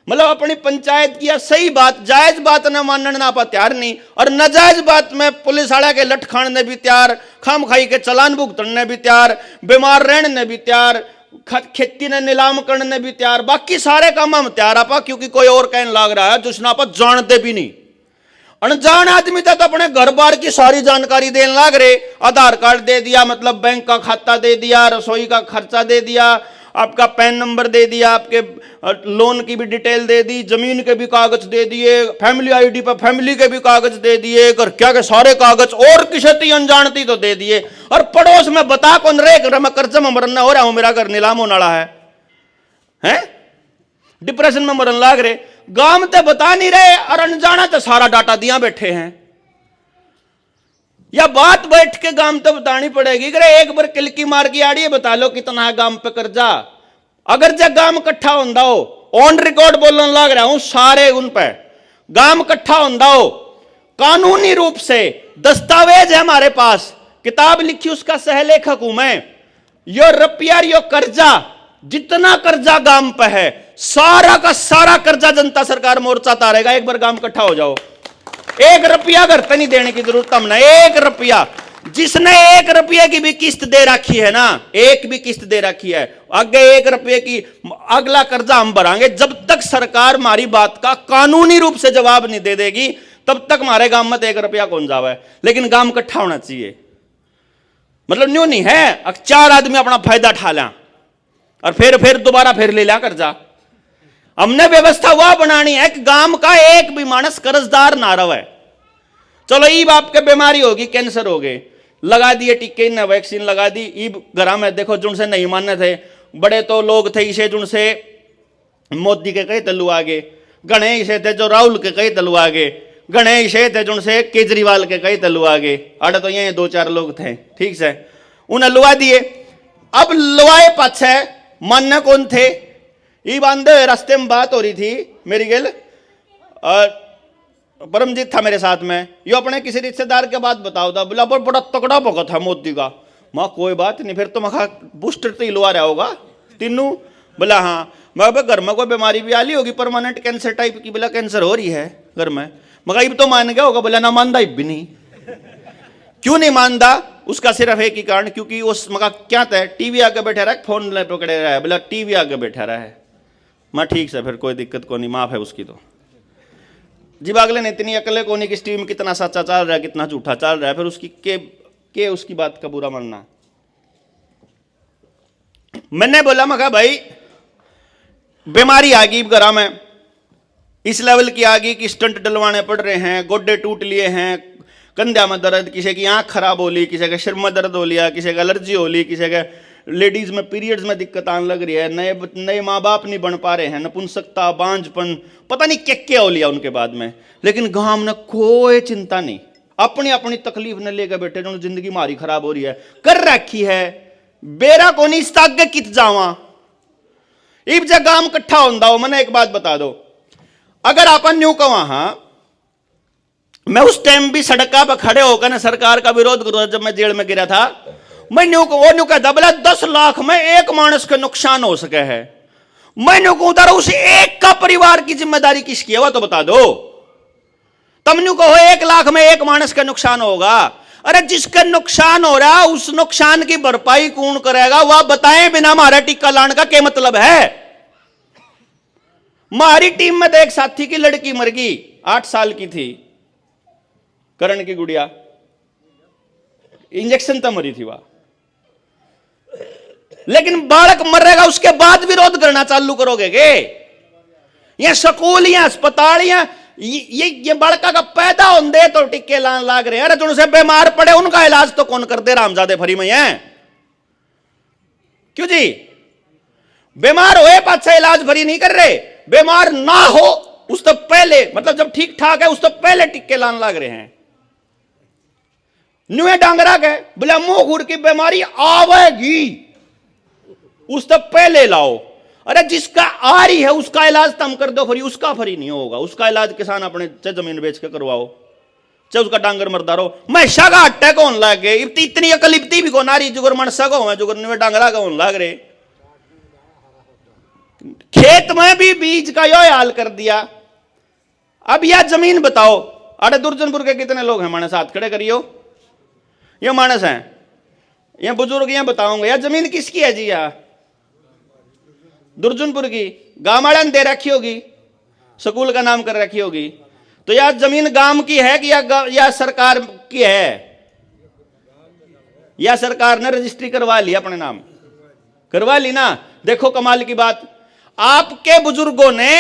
मतलब अपनी पंचायत की सही बात जायज बात न मानने आप तैयार नहीं, और नाजायज बात में पुलिस वाला के लठ खाने भी तैयार, खाम खाई के चलान भुगतने भी तैयार, बीमार रहने भी तैयार, खेती ने नीलाम करने भी तैयार, बाकी सारे काम हम तैयार आपा, क्योंकि कोई और कहने लग रहा है जिसने आप जानते भी नहीं। अनजान आदमी तो अपने घर बार की सारी जानकारी देने लग रहे, आधार कार्ड दे दिया, मतलब बैंक का खाता दे दिया, रसोई का खर्चा दे दिया, आपका पैन नंबर दे दिया, आपके लोन की भी डिटेल दे दी, जमीन के भी कागज दे दिए, फैमिली आईडी पर फैमिली के भी कागज दे दिए, घर क्या के सारे कागज और किसी अनजानती तो दे दिए, और पड़ोस में बता कौन रहे मैं कर्ज में मरना हो रहा हूं, मेरा घर नीलाम होने वाला है डिप्रेशन में मरन लाग रहे, गांव तो बता नहीं रहे और अनजाना तो सारा डाटा दिया बैठे हैं। या बात बैठ के गांव तो बतानी पड़ेगी कि एक बार किलकी मार के आड़िए बता लो कितना है गांव पे कर्जा। अगर जब गांव इकट्ठा होंदा हो, ऑन रिकॉर्ड बोलने लग रहा हूं सारे उन पे, गांव इकट्ठा होंदा हो, कानूनी रूप से दस्तावेज है हमारे पास, किताब लिखी उसका सहलेखक हूं मैं, यो रुपया यो कर्जा, जितना कर्जा गांव पे है सारा का सारा कर्जा जनता सरकार मोर्चा तारेगा। एक बार गांव इकट्ठा हो जाओ, 1 रुपया घर पे नहीं देने की जरूरत हमने, 1 रुपया। जिसने 1 रुपये की भी किस्त दे रखी है ना, एक भी किस्त दे रखी है, आगे 1 रुपये की अगला कर्जा हम भरांगे, जब तक सरकार हमारी बात का कानूनी रूप से जवाब नहीं दे देगी तब तक हमारे गांव में 1 रुपया कौन जावे। लेकिन गांव इकट्ठा होना चाहिए, मतलब न्यू नहीं है 4 आदमी अपना फायदा उठा लें और फिर दोबारा फिर ले लिया कर्जा। हमने व्यवस्था वह बनानी है कि गांव का एक भी मानस कर्जदार ना रहे। चलो ईब आपके बीमारी होगी, कैंसर हो गए, लगा दिए टीके ने, वैक्सीन लगा दी, ईब घर में देखो जुनसे नहीं मानने थे, बड़े तो लोग थे इसे जुनसे मोदी के कई तलु आगे, गणे इसे थे जो राहुल के कई तलु आगे, गणे इसे थे जुनसे केजरीवाल के कई तलु आगे, अड़े तो ये 2-4 लोग थे, ठीक से उन्हें लुआ दिए। अब लुआए पाछे मानने कौन थे? ये बांधे रास्ते में बात हो रही थी मेरी गेल, परमजीत था मेरे साथ में, यो अपने किसी रिश्तेदार के बात बताओ था, बोला बड़ा तगड़ा भगत है मोदी का। माँ कोई बात नहीं, फिर तो मैं बूस्टर तो हिलवा रहा होगा तीनों। बोला हाँ। मैं घर में कोई बीमारी भी आली होगी परमानेंट कैंसर टाइप की, बोला कैंसर हो रही है घर में। मगर इब तो मान गया होगा। बोला ना मानदा इब भी नहीं। क्यों नहीं मानदा? उसका सिर्फ एक ही कारण, क्योंकि उस मगा क्या था, टीवी आगे बैठा रहा है, फोन पकड़े रहा है। बोला टीवी आगे बैठा रहा है। मैं ठीक से, फिर कोई दिक्कत को नहीं, माफ है उसकी तो। जी अगले ने इतनी अकल को नहीं कि स्ट्रीम कितना सच्चा चल रहा है कितना झूठा चल रहा है, फिर उसकी के उसकी बात का बुरा मानना। मैंने बोला मैं कहा भाई बीमारी आ गई घरा में, इस लेवल की आ गई कि स्टंट डलवाने पड़ रहे हैं, गोड्डे टूट लिए हैं, कंधा में दर्द, किसी की आंख खराब हो ली, किसी के सिर में दर्द हो लिया, किसी का एलर्जी हो ली, किसी के लेडीज में पीरियड्स में दिक्कत आने लग रही है, नए माँ बाप नहीं बन पा रहे हैं, नपुंसकता, बांझपन, पता नहीं क्या हो लिया उनके बाद में। लेकिन गांव में कोई चिंता नहीं, अपनी अपनी तकलीफ ने लेकर बैठे, जो जिंदगी मारी खराब हो रही है कर रखी है, बेरा को नहीं आगे कित जावा। इब जब गांव इकट्ठा होता हो, मैंने एक बात बता दो, अगर अपन न्यू कहा हाँ, मैं उस टाइम भी सड़का पर खड़े होकर ना सरकार का विरोध करो, जब मैं जेल में गिरा था, मैं न्यू कहता बोला 10 लाख में एक मानस का नुकसान हो सके है। मैं न्यू कहूं उधर उस एक का परिवार की जिम्मेदारी किसकी है वह तो बता दो। तब न्यू कहो 1 लाख में एक मानस का नुकसान होगा। अरे जिसका नुकसान हो रहा उस नुकसान की भरपाई कौन करेगा वह बताएं बिना हमारा टिक्का लाने का क्या मतलब है। हमारी टीम में तो एक साथी की लड़की मर गई, 8 साल की थी, करण की गुड़िया, इंजेक्शन तो मरी थी वह। लेकिन बालक मरेगा उसके बाद विरोध करना चालू करोगे के? ये स्कूल या अस्पताल या ये बालका का पैदा होंदे तो टिक्के लान लाग रहे हैं। अरे जो उनसे बीमार पड़े उनका इलाज तो कौन कर दे रामजादे फरी में है? क्यों जी? बीमार होए पाछा इलाज भरी नहीं कर रहे, बीमार ना हो उस तो पहले, मतलब जब ठीक ठाक है उस तो पहले टिक्के लान लाग रहे हैं। न्यूए डांगरा के बोले मुंह घूर की बीमारी आवेगी उस तो पहले लाओ। अरे जिसका आ रही है उसका इलाज तम कर दो फ्री, उसका फ्री नहीं होगा। उसका इलाज किसान अपने चाहे जमीन बेच के करवाओ, चाहे उसका डांगर मरदा रहो। मैं शगा अट्टे कौन लाग गए, इतनी अकल इतनी भी कौन आ रही जुगर मनसा को है, जुगर न्यूए डांगरा का लाग रहे। खेत में भी बीज का यो हाल कर दिया। अब यह जमीन बताओ, अरे दुर्जनपुर के कितने लोग हैं हमारे साथ खड़े करियो, ये मानस हैं, ये बुजुर्ग, ये बताऊंगा यह जमीन किसकी है जी? यह दुर्जनपुर की, गांव वाले ने दे रखी होगी, स्कूल का नाम कर रखी होगी। तो यह जमीन गांव की है कि या सरकार की है? या सरकार ने रजिस्ट्री करवा ली, अपने नाम करवा ली ना। देखो कमाल की बात, आपके बुजुर्गों ने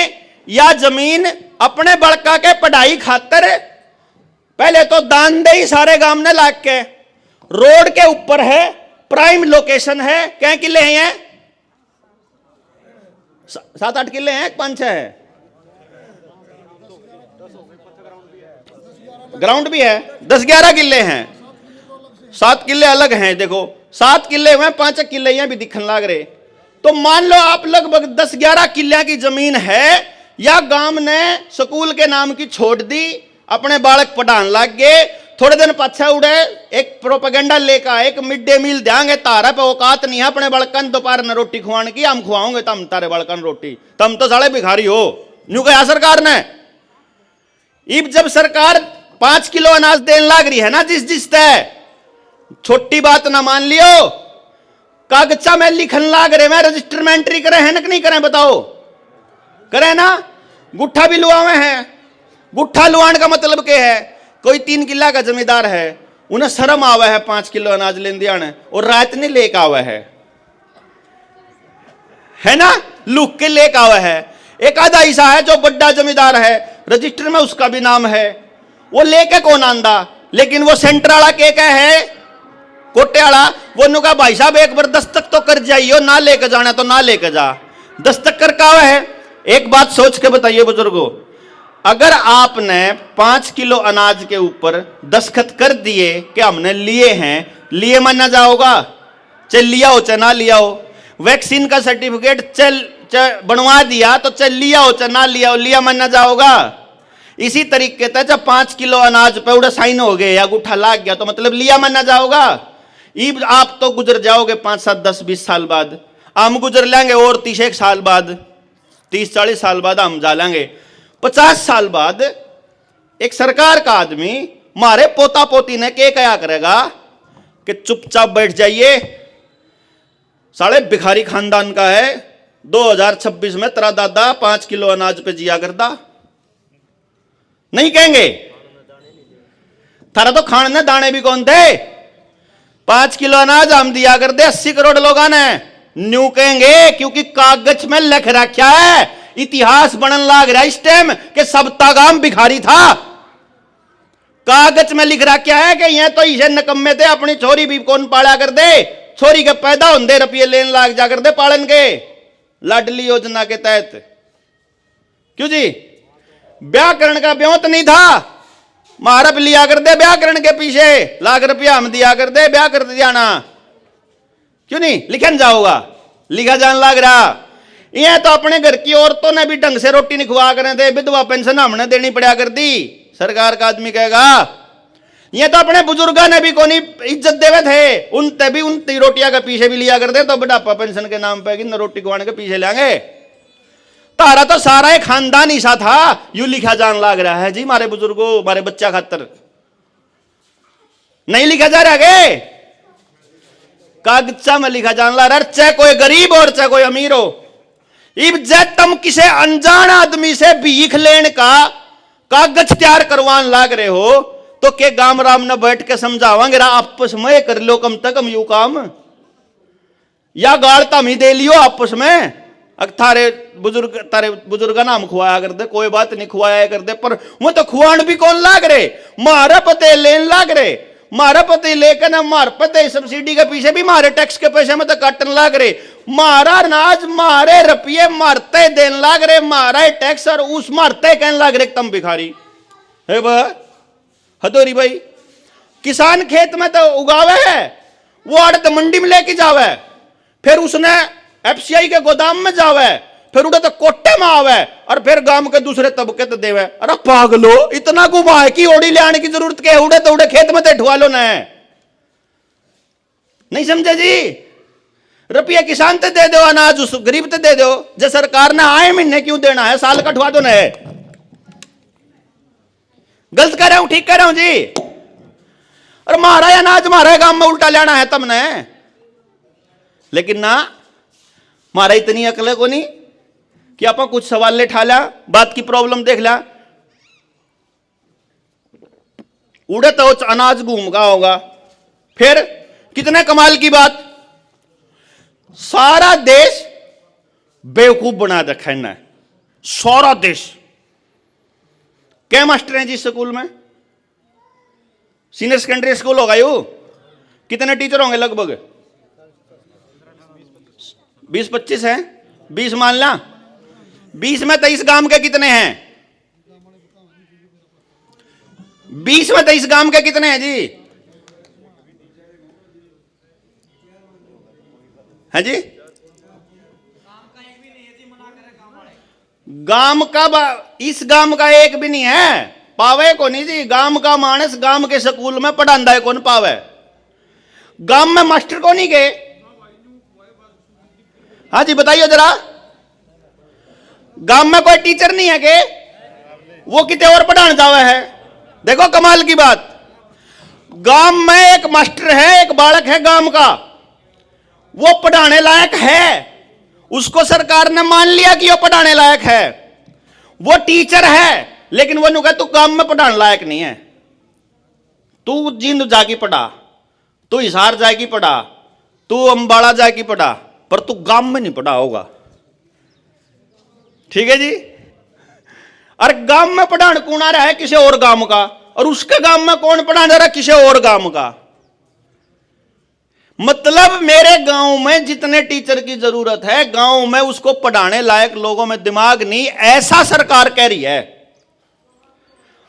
यह जमीन अपने बड़का के पढ़ाई खातर पहले तो दान दे ही सारे गांव ने लाग के, रोड के ऊपर है, प्राइम लोकेशन है। क्या किले हैं? 7-8 किले हैं, 5-6 है, ग्राउंड भी है, 10-11 किले हैं, 7 किले अलग हैं। देखो 7 किले हुए, 5 किले यहाँ भी दिखने लग रहे। तो मान लो आप लगभग 10-11 किले की जमीन है, या गांव ने स्कूल के नाम की छोड़ दी, अपने बालक पढ़ान लग गए। थोड़े दिन पछा उड़े एक प्रोपेगेंडा लेकर एक मिड डे मील देंगे, तारा पे औकात नहीं है अपने बड़कन दोपहर में रोटी खुआने की, हम खुआओगे तम तारे बड़कन रोटी, तम तो साले भिखारी हो। न्यू कहा सरकार ने। इब जब सरकार 5 किलो अनाज देने लग रही है ना जिस तय, छोटी बात ना मान लियो, कागजा में लिखन लाग रहे, मैं रजिस्टर में एंट्री करे हैं ना कि नहीं करें बताओ? करे ना? गुट्ठा भी लुआवे हैं। गुट्ठा लुआन का मतलब क्या है? कोई 3 किला का जमींदार है, उन्हें शर्म आवा है 5 किलो अनाज लेन दिया और रात ने लेके आवा है ना, लुक के लेके आवा है। एक आधा ऐसा है जो बड़ा जमींदार है, रजिस्टर में उसका भी नाम है, वो लेके कौन आंदा, लेकिन वो सेंटर वाला के है, कोटे वाला, वो नुका भाई साहब एक बार दस्तक तो कर जाइयो, ना लेके जाना तो ना लेके जा, दस्तक कर का है। एक बात सोच के बताइए बुजुर्गों, अगर आपने 5 किलो अनाज के ऊपर दस्तखत कर दिए कि हमने लिए हैं, लिए माना जाओगा, चल लिया हो चाहे ना लिया हो। वैक्सीन का सर्टिफिकेट चल बनवा दिया तो चल लिया हो चाहे ना लिया हो, लिया माना जाओगा। इसी तरीके से जब 5 किलो अनाज पे उड़ा साइन हो गए या गुठा लाग गया तो मतलब लिया माना जाओगा। ईब आप तो गुजर जाओगे 5, 7, 10, 20 साल बाद, हम गुजर लेंगे और 30 साल बाद, 30-40 साल बाद हम जा लेंगे। 50 साल बाद एक सरकार का आदमी मारे पोता पोती ने क्या करेगा कि चुपचाप बैठ जाइए, साले भिखारी खानदान का है, 2026 में तेरा दादा 5 किलो अनाज पे जिया करता, नहीं कहेंगे? थारा तो खाने दाने भी कौन थे, 5 किलो अनाज हम दिया कर दे 80 करोड़ लोग ने, न्यू कहेंगे, क्योंकि कागज में लिख रखा है, इतिहास बनन लाग रहा इस टाइम कि सबता गांव भिखारी था। कागज में लिख रखा है कि यह तो इसे नकम्मे थे, अपनी छोरी भी कौन पाला कर दे, छोरी के पैदा होंदे रुपये लेन लाग जा कर दे पालन के, लाडली योजना के तहत। क्यों जी? व्याकरण का ब्योत नहीं था, महारप लिया कर दे व्याकरण के पीछे, लाख रुपया हम दिया कर दे, ब्याह कर दिया ना, क्यों नहीं लिखन जाओगा, लिखा जान लग रहा। यह तो अपने घर की औरतों ने भी ढंग से रोटी नहीं खुआ करे थे, विधवा पेंशन हमने देनी पड़ा कर दी, सरकार का आदमी कहेगा। ये तो अपने बुजुर्गों ने भी कोनी इज्जत देवे थे, उनते भी उन रोटियां के पीछे भी लिया करते, तो बुढ़ापा पेंशन के नाम पे कि रोटी खुआने के पीछे लेंगे। तारा तो सारा एक खानदान ऐसा था, यू लिखा जान लग रहा है जी मारे बुजुर्गों, मारे बच्चा खातर नहीं लिखा जा रहा है, कागजा में लिखा जान लग रहा, चाहे कोई गरीब और चाहे कोई अमीर हो। इब जब तुम किसी अनजान आदमी से भीख लेने का कागज तैयार करवान लाग रहे हो तो के गाम राम ने बैठ के समझावांगे आपस में कर लो कम तक हम यू काम, या गाड़ तम ही दे लियो आपस में, तारे बुजुर्ग नाम खुआया कर दे, कोई बात नहीं खुआया कर दे, पर वो तो खुआन भी कौन लाग रहे, मारा पते लेन लाग रहे, मारा पते लेकर ना मार पते सब्सिडी के पीछे भी मारे टैक्स के पैसे में तो काटन लाग रहे, मारा अनाज मारे रुपये मारते देन लाग रहे, मारा टैक्स और उस मारते कहने लाग रहे तुम भिखारी है बा हदोरी भाई। किसान खेत में तो उगावे है, वो आड़त मंडी में लेके जावे, फिर उसने एफसीआई के गोदाम में जावे, फिर उड़े तो कोटे में आवे और फिर गांव के दूसरे तबके तो देवे। अरे पागलो, इतना गुमा है कि ओडी ले आने की जरूरत क्या है, उड़े तो उड़े खेत में तो ठुआ लो ना, नहीं समझे जी? रुपया किसान ते दे दो, अनाज उस गरीब ते दे दो, जो सरकार ने आए महीने क्यों देना है, साल का ठुआ दो ना है। गलत कर रहा हूं ठीक कर रहा हूं जी? और मारा अनाज मारा गांव में उल्टा लेना है तुमने, लेकिन ना मारा इतनी अकल है को नहीं कि आप कुछ सवाल ले ठा ला, बात की प्रॉब्लम देख ला, उड़े तो अनाज घूम का होगा। फिर कितने कमाल की बात, सारा देश बेवकूफ बना रखा है, सारा देश। क्या मास्टर हैं जी स्कूल में? सीनियर सेकेंडरी स्कूल होगा यू, कितने टीचर होंगे लगभग? 20-25 हैं, 20 मान ला, 20 में 23 गांव के कितने हैं? 20 में 23 गांव के कितने हैं जी? है जी? गांव का इस गांव का एक भी नहीं है, पावे को नहीं जी। गांव का मानस गांव के स्कूल में पढ़ांदा है कौन पावे? गांव में मास्टर को नहीं गए? हाँ जी बताइए जरा, गांव में कोई टीचर नहीं है के वो कितने और पढ़ाने जावे है? देखो कमाल की बात, गांव में एक मास्टर है, एक बालक है गांव का, वो पढ़ाने लायक है, उसको सरकार ने मान लिया कि वो पढ़ाने लायक है, वो टीचर है, लेकिन वो कहा तू गांव में पढ़ाने लायक नहीं है, तू जींद जाके पढ़ा, तू हिसार जाएगी पढ़ा, तू अंबाड़ा जाएगी पढ़ा, पर तू गांव में नहीं पढ़ा होगा। ठीक है जी। और गांव में पढ़ाने कौन आ रहा है? किसी और गांव का, और उसके गांव में कौन पढ़ाने जा रहा है? किसी और गांव का। मतलब मेरे गांव में जितने टीचर की जरूरत है, गांव में उसको पढ़ाने लायक लोगों में दिमाग नहीं, ऐसा सरकार कह रही है।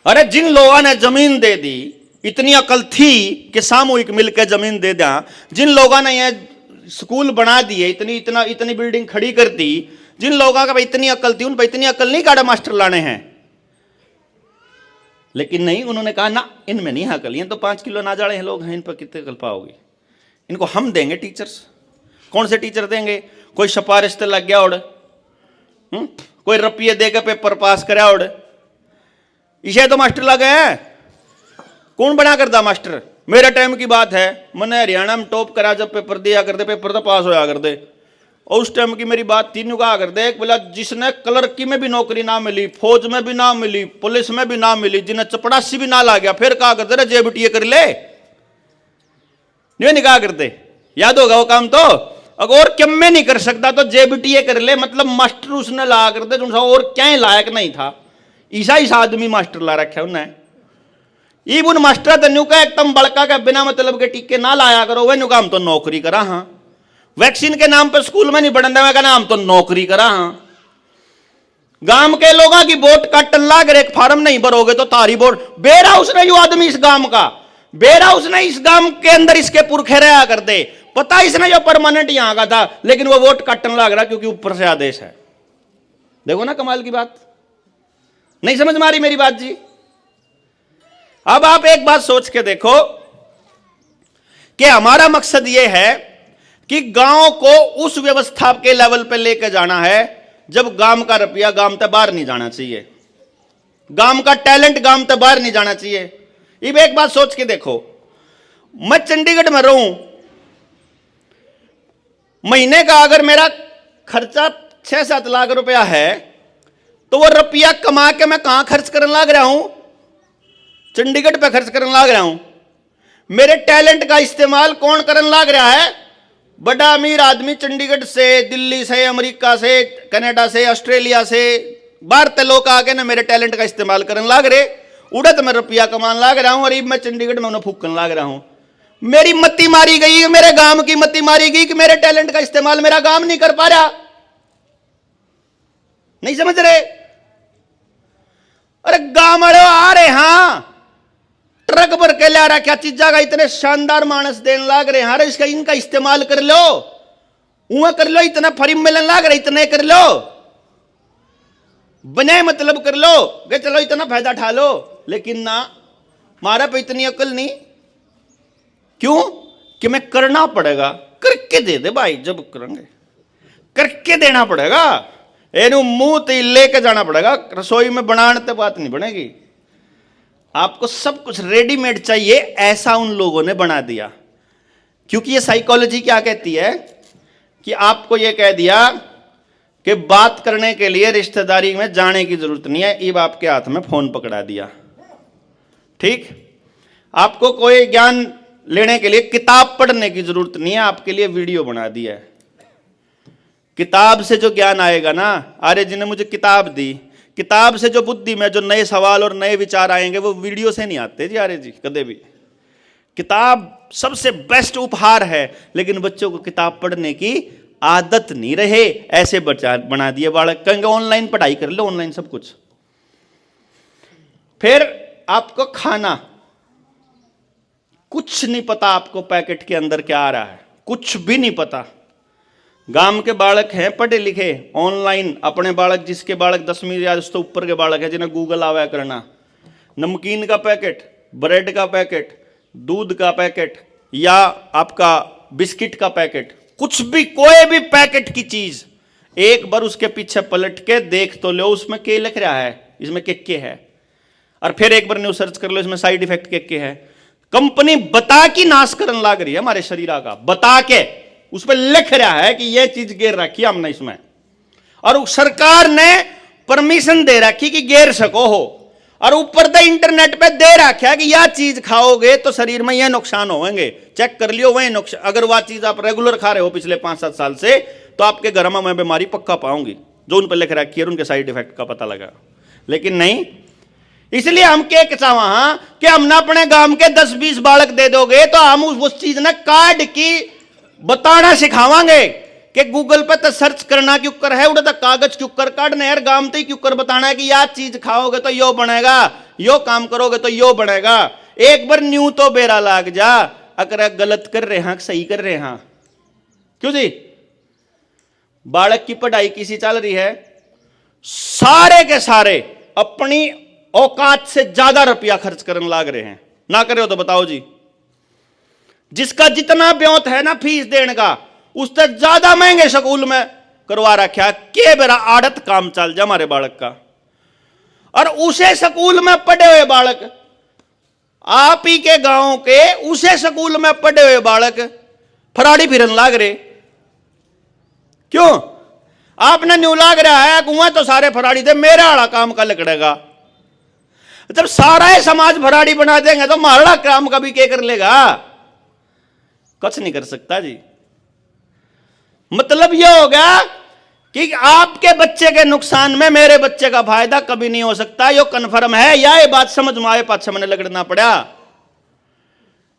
अरे जिन लोगों ने जमीन दे दी, इतनी अकल थी कि सामूहिक मिलकर जमीन दे दिया, जिन लोगों ने यह स्कूल बना दिए, इतनी बिल्डिंग खड़ी कर दी, जिन लोगों का इतनी अकल थी, उन पर इतनी अकल नहीं काड़ा मास्टर लाने हैं। लेकिन नहीं, उन्होंने कहा ना, इनमें नहीं अकल, ये तो 5 किलो ना जाड़े हैं लोग हैं, इन पर कितने अकल पाओगे? इनको हम देंगे टीचर्स। कौन से टीचर देंगे? कोई सिफारिश से लग गया उड़, कोई रुपये देकर पेपर पास कराया उड़, इसे तो मास्टर लगे हैं। कौन बना करता मास्टर? मेरे टाइम की बात है, मैंने हरियाणा में टॉप करा, जब पेपर दिया करते, पेपर तो पास होया करते, और उस टाइम की मेरी बात तीन कहा करते, एक बोला जिसने क्लर्की में भी नौकरी ना मिली, फौज में भी ना मिली, पुलिस में भी ना मिली, जिन्हें चपड़ासी भी ना ला गया, फिर कहा करते जे बिटिया कर ले, नहीं कहा करते, याद होगा वो काम। तो अगर क्यों में नहीं कर सकता तो जे बिटिया कर ले, मतलब मास्टर उसने ला करते, जो और क्या लायक नहीं था, ईसा आदमी मास्टर ला रखा उन्हें। ई उन मास्टर तन्यू का एकदम बड़का का बिना मतलब के टीके ना लाया करो, वह नु काम तो नौकरी करा। हाँ, वैक्सीन के नाम पर स्कूल में नहीं पढ़ने का नाम तो नौकरी करा। हाँ, गांव के लोगों की वोट काटन लाग रहे, फार्म नहीं भरोगे तो तारी वोट। बेरा उसने जो आदमी इस गांव का, बेरा उसने इस गांव के अंदर इसके पुरखे रहा करते, पता इसने जो परमानेंट यहां का था, लेकिन वो वोट काटन लाग रहा क्योंकि ऊपर से आदेश है। देखो ना कमाल की बात, नहीं समझ में आ रही मेरी बात जी? अब आप एक बात सोच के देखो कि हमारा मकसद यह है कि गांव को उस व्यवस्था के लेवल पे लेकर जाना है जब गांव का रुपया गांव से बाहर नहीं जाना चाहिए, गांव का टैलेंट गांव से बाहर नहीं जाना चाहिए। अब एक बात सोच के देखो, मैं चंडीगढ़ में रहूं, महीने का अगर मेरा खर्चा 6-7 लाख रुपया है, तो वो रुपया कमा के मैं कहां खर्च करने लग रहा हूं? चंडीगढ़ पे खर्च करने लग रहा हूं। मेरे टैलेंट का इस्तेमाल कौन करने लग रहा है? बड़ा अमीर आदमी चंडीगढ़ से, दिल्ली से, अमेरिका से, कनाडा से, ऑस्ट्रेलिया से, बाहर ते लोग आके ना मेरे टैलेंट का इस्तेमाल करने लग रहे, उड़त मैं रुपया कमाने लग रहा हूं, और मैं चंडीगढ़ में उन्हें फूकने लग रहा हूं। मेरी मत्ती मारी गई, मेरे गांव की मत्ती मारी गई कि मेरे टैलेंट का इस्तेमाल मेरा गांव नहीं कर पा रहा। नहीं समझ रहे? अरे गांव वाले आ रहे, हां ट्रक भर के ला रहा, क्या चीजा का इतने शानदार मानस देने लग रहे हैं, अरे इसका इनका इस्तेमाल कर लो, उहा कर लो, इतना फ्री मिलने लग रहा, इतने कर लो, बने मतलब कर लो कि चलो इतना फायदा उठा लो। लेकिन ना, मारा पे इतनी अकल नहीं। क्यों? कि मैं करना पड़ेगा, करके दे दे भाई, जब करेंगे करके देना पड़ेगा, एनू मुंह ते लेके जाना पड़ेगा, रसोई में बनाने ते बात नहीं बनेगी। आपको सब कुछ रेडीमेड चाहिए, ऐसा उन लोगों ने बना दिया। क्योंकि ये साइकोलॉजी क्या कहती है कि आपको ये कह दिया कि बात करने के लिए रिश्तेदारी में जाने की जरूरत नहीं है, अब आपके हाथ में फोन पकड़ा दिया। ठीक, आपको कोई ज्ञान लेने के लिए किताब पढ़ने की जरूरत नहीं है, आपके लिए वीडियो बना दिया है। किताब से जो ज्ञान आएगा ना, अरे जिन्हें मुझे किताब दी, किताब से जो बुद्धि में जो नए सवाल और नए विचार आएंगे वो वीडियो से नहीं आते जी। अरे जी, कदे भी किताब सबसे बेस्ट उपहार है, लेकिन बच्चों को किताब पढ़ने की आदत नहीं रहे, ऐसे बच्चा बना दिए बालक, कहेंगे ऑनलाइन पढ़ाई कर लो, ऑनलाइन सब कुछ। फिर आपको खाना, कुछ नहीं पता आपको पैकेट के अंदर क्या आ रहा है, कुछ भी नहीं पता। गांव के बालक हैं पढ़े लिखे, ऑनलाइन अपने बालक, जिसके बालक 10वीं या उससे ऊपर के बालक है, जिन्हें गूगल आवा करना, नमकीन का पैकेट, ब्रेड का पैकेट, दूध का पैकेट या आपका बिस्किट का पैकेट, कुछ भी कोई भी पैकेट की चीज एक बार उसके पीछे पलट के देख तो लो उसमें क्या लिख रहा है, इसमें क्या है, और फिर एक बार न्यूज सर्च कर लो इसमें साइड इफेक्ट क्या है। कंपनी बता के नाश करने लाग रही है हमारे शरीर का, बता के उस पर लिख रहा है कि यह चीज गिर रखी हमने इसमें, और सरकार ने परमिशन दे रखी कि गिर सको हो, और ऊपर तो इंटरनेट पे दे रखा है कि यह चीज खाओगे तो शरीर में यह नुकसान होंगे, चेक कर लियो वही नुकसान। अगर वह चीज आप रेगुलर खा रहे हो पिछले 5-7 साल से तो आपके घर में मैं बीमारी पक्का पाऊंगी, जो उन पर लिख रखी है उनके साइड इफेक्ट का पता लगा। लेकिन नहीं, इसलिए हम क्या चाहा कि हम ना अपने गांव के 10-20 बालक दे दोगे तो हम उस चीज ने कार्ड की बताना सिखावांगे कि गूगल पे तो सर्च करना क्यों कर है, उड़ा तो कागज क्यों कर काटने यार, गांव तो क्यों कर बताना है कि यह चीज खाओगे तो यो बनेगा, यो काम करोगे तो यो बनेगा। एक बार न्यू तो बेरा लाग जा, अगर गलत कर रहे हैं सही कर रहे हैं। क्यों जी, बालक की पढ़ाई किसी चल रही है, सारे के सारे अपनी औकात से ज्यादा रुपया खर्च करने लाग रहे हैं, ना करे हो तो बताओ जी। जिसका जितना ब्योत है ना फीस देने का, उससे ज्यादा महंगे स्कूल में करवा रखा के बेरा आड़त काम चल जा हमारे बालक का। और उसे स्कूल में पढ़े हुए बालक, आप ही के गांव के उसे स्कूल में पढ़े हुए बालक फराड़ी फिरन लाग रहे। क्यों? आपने न्यू लाग रहा है कुआं तो सारे फराड़ी थे, मेरा आड़ा काम का लकड़ेगा। जब सारा ही समाज फराड़ी बना देंगे तो मारा काम का भी क्या कर लेगा? कुछ नहीं कर सकता जी। मतलब यह होगा कि आपके बच्चे के नुकसान में मेरे बच्चे का फायदा कभी नहीं हो सकता, यो कन्फर्म है। या ये बात समझ में आए, पाछे मैंने लगना पड़ा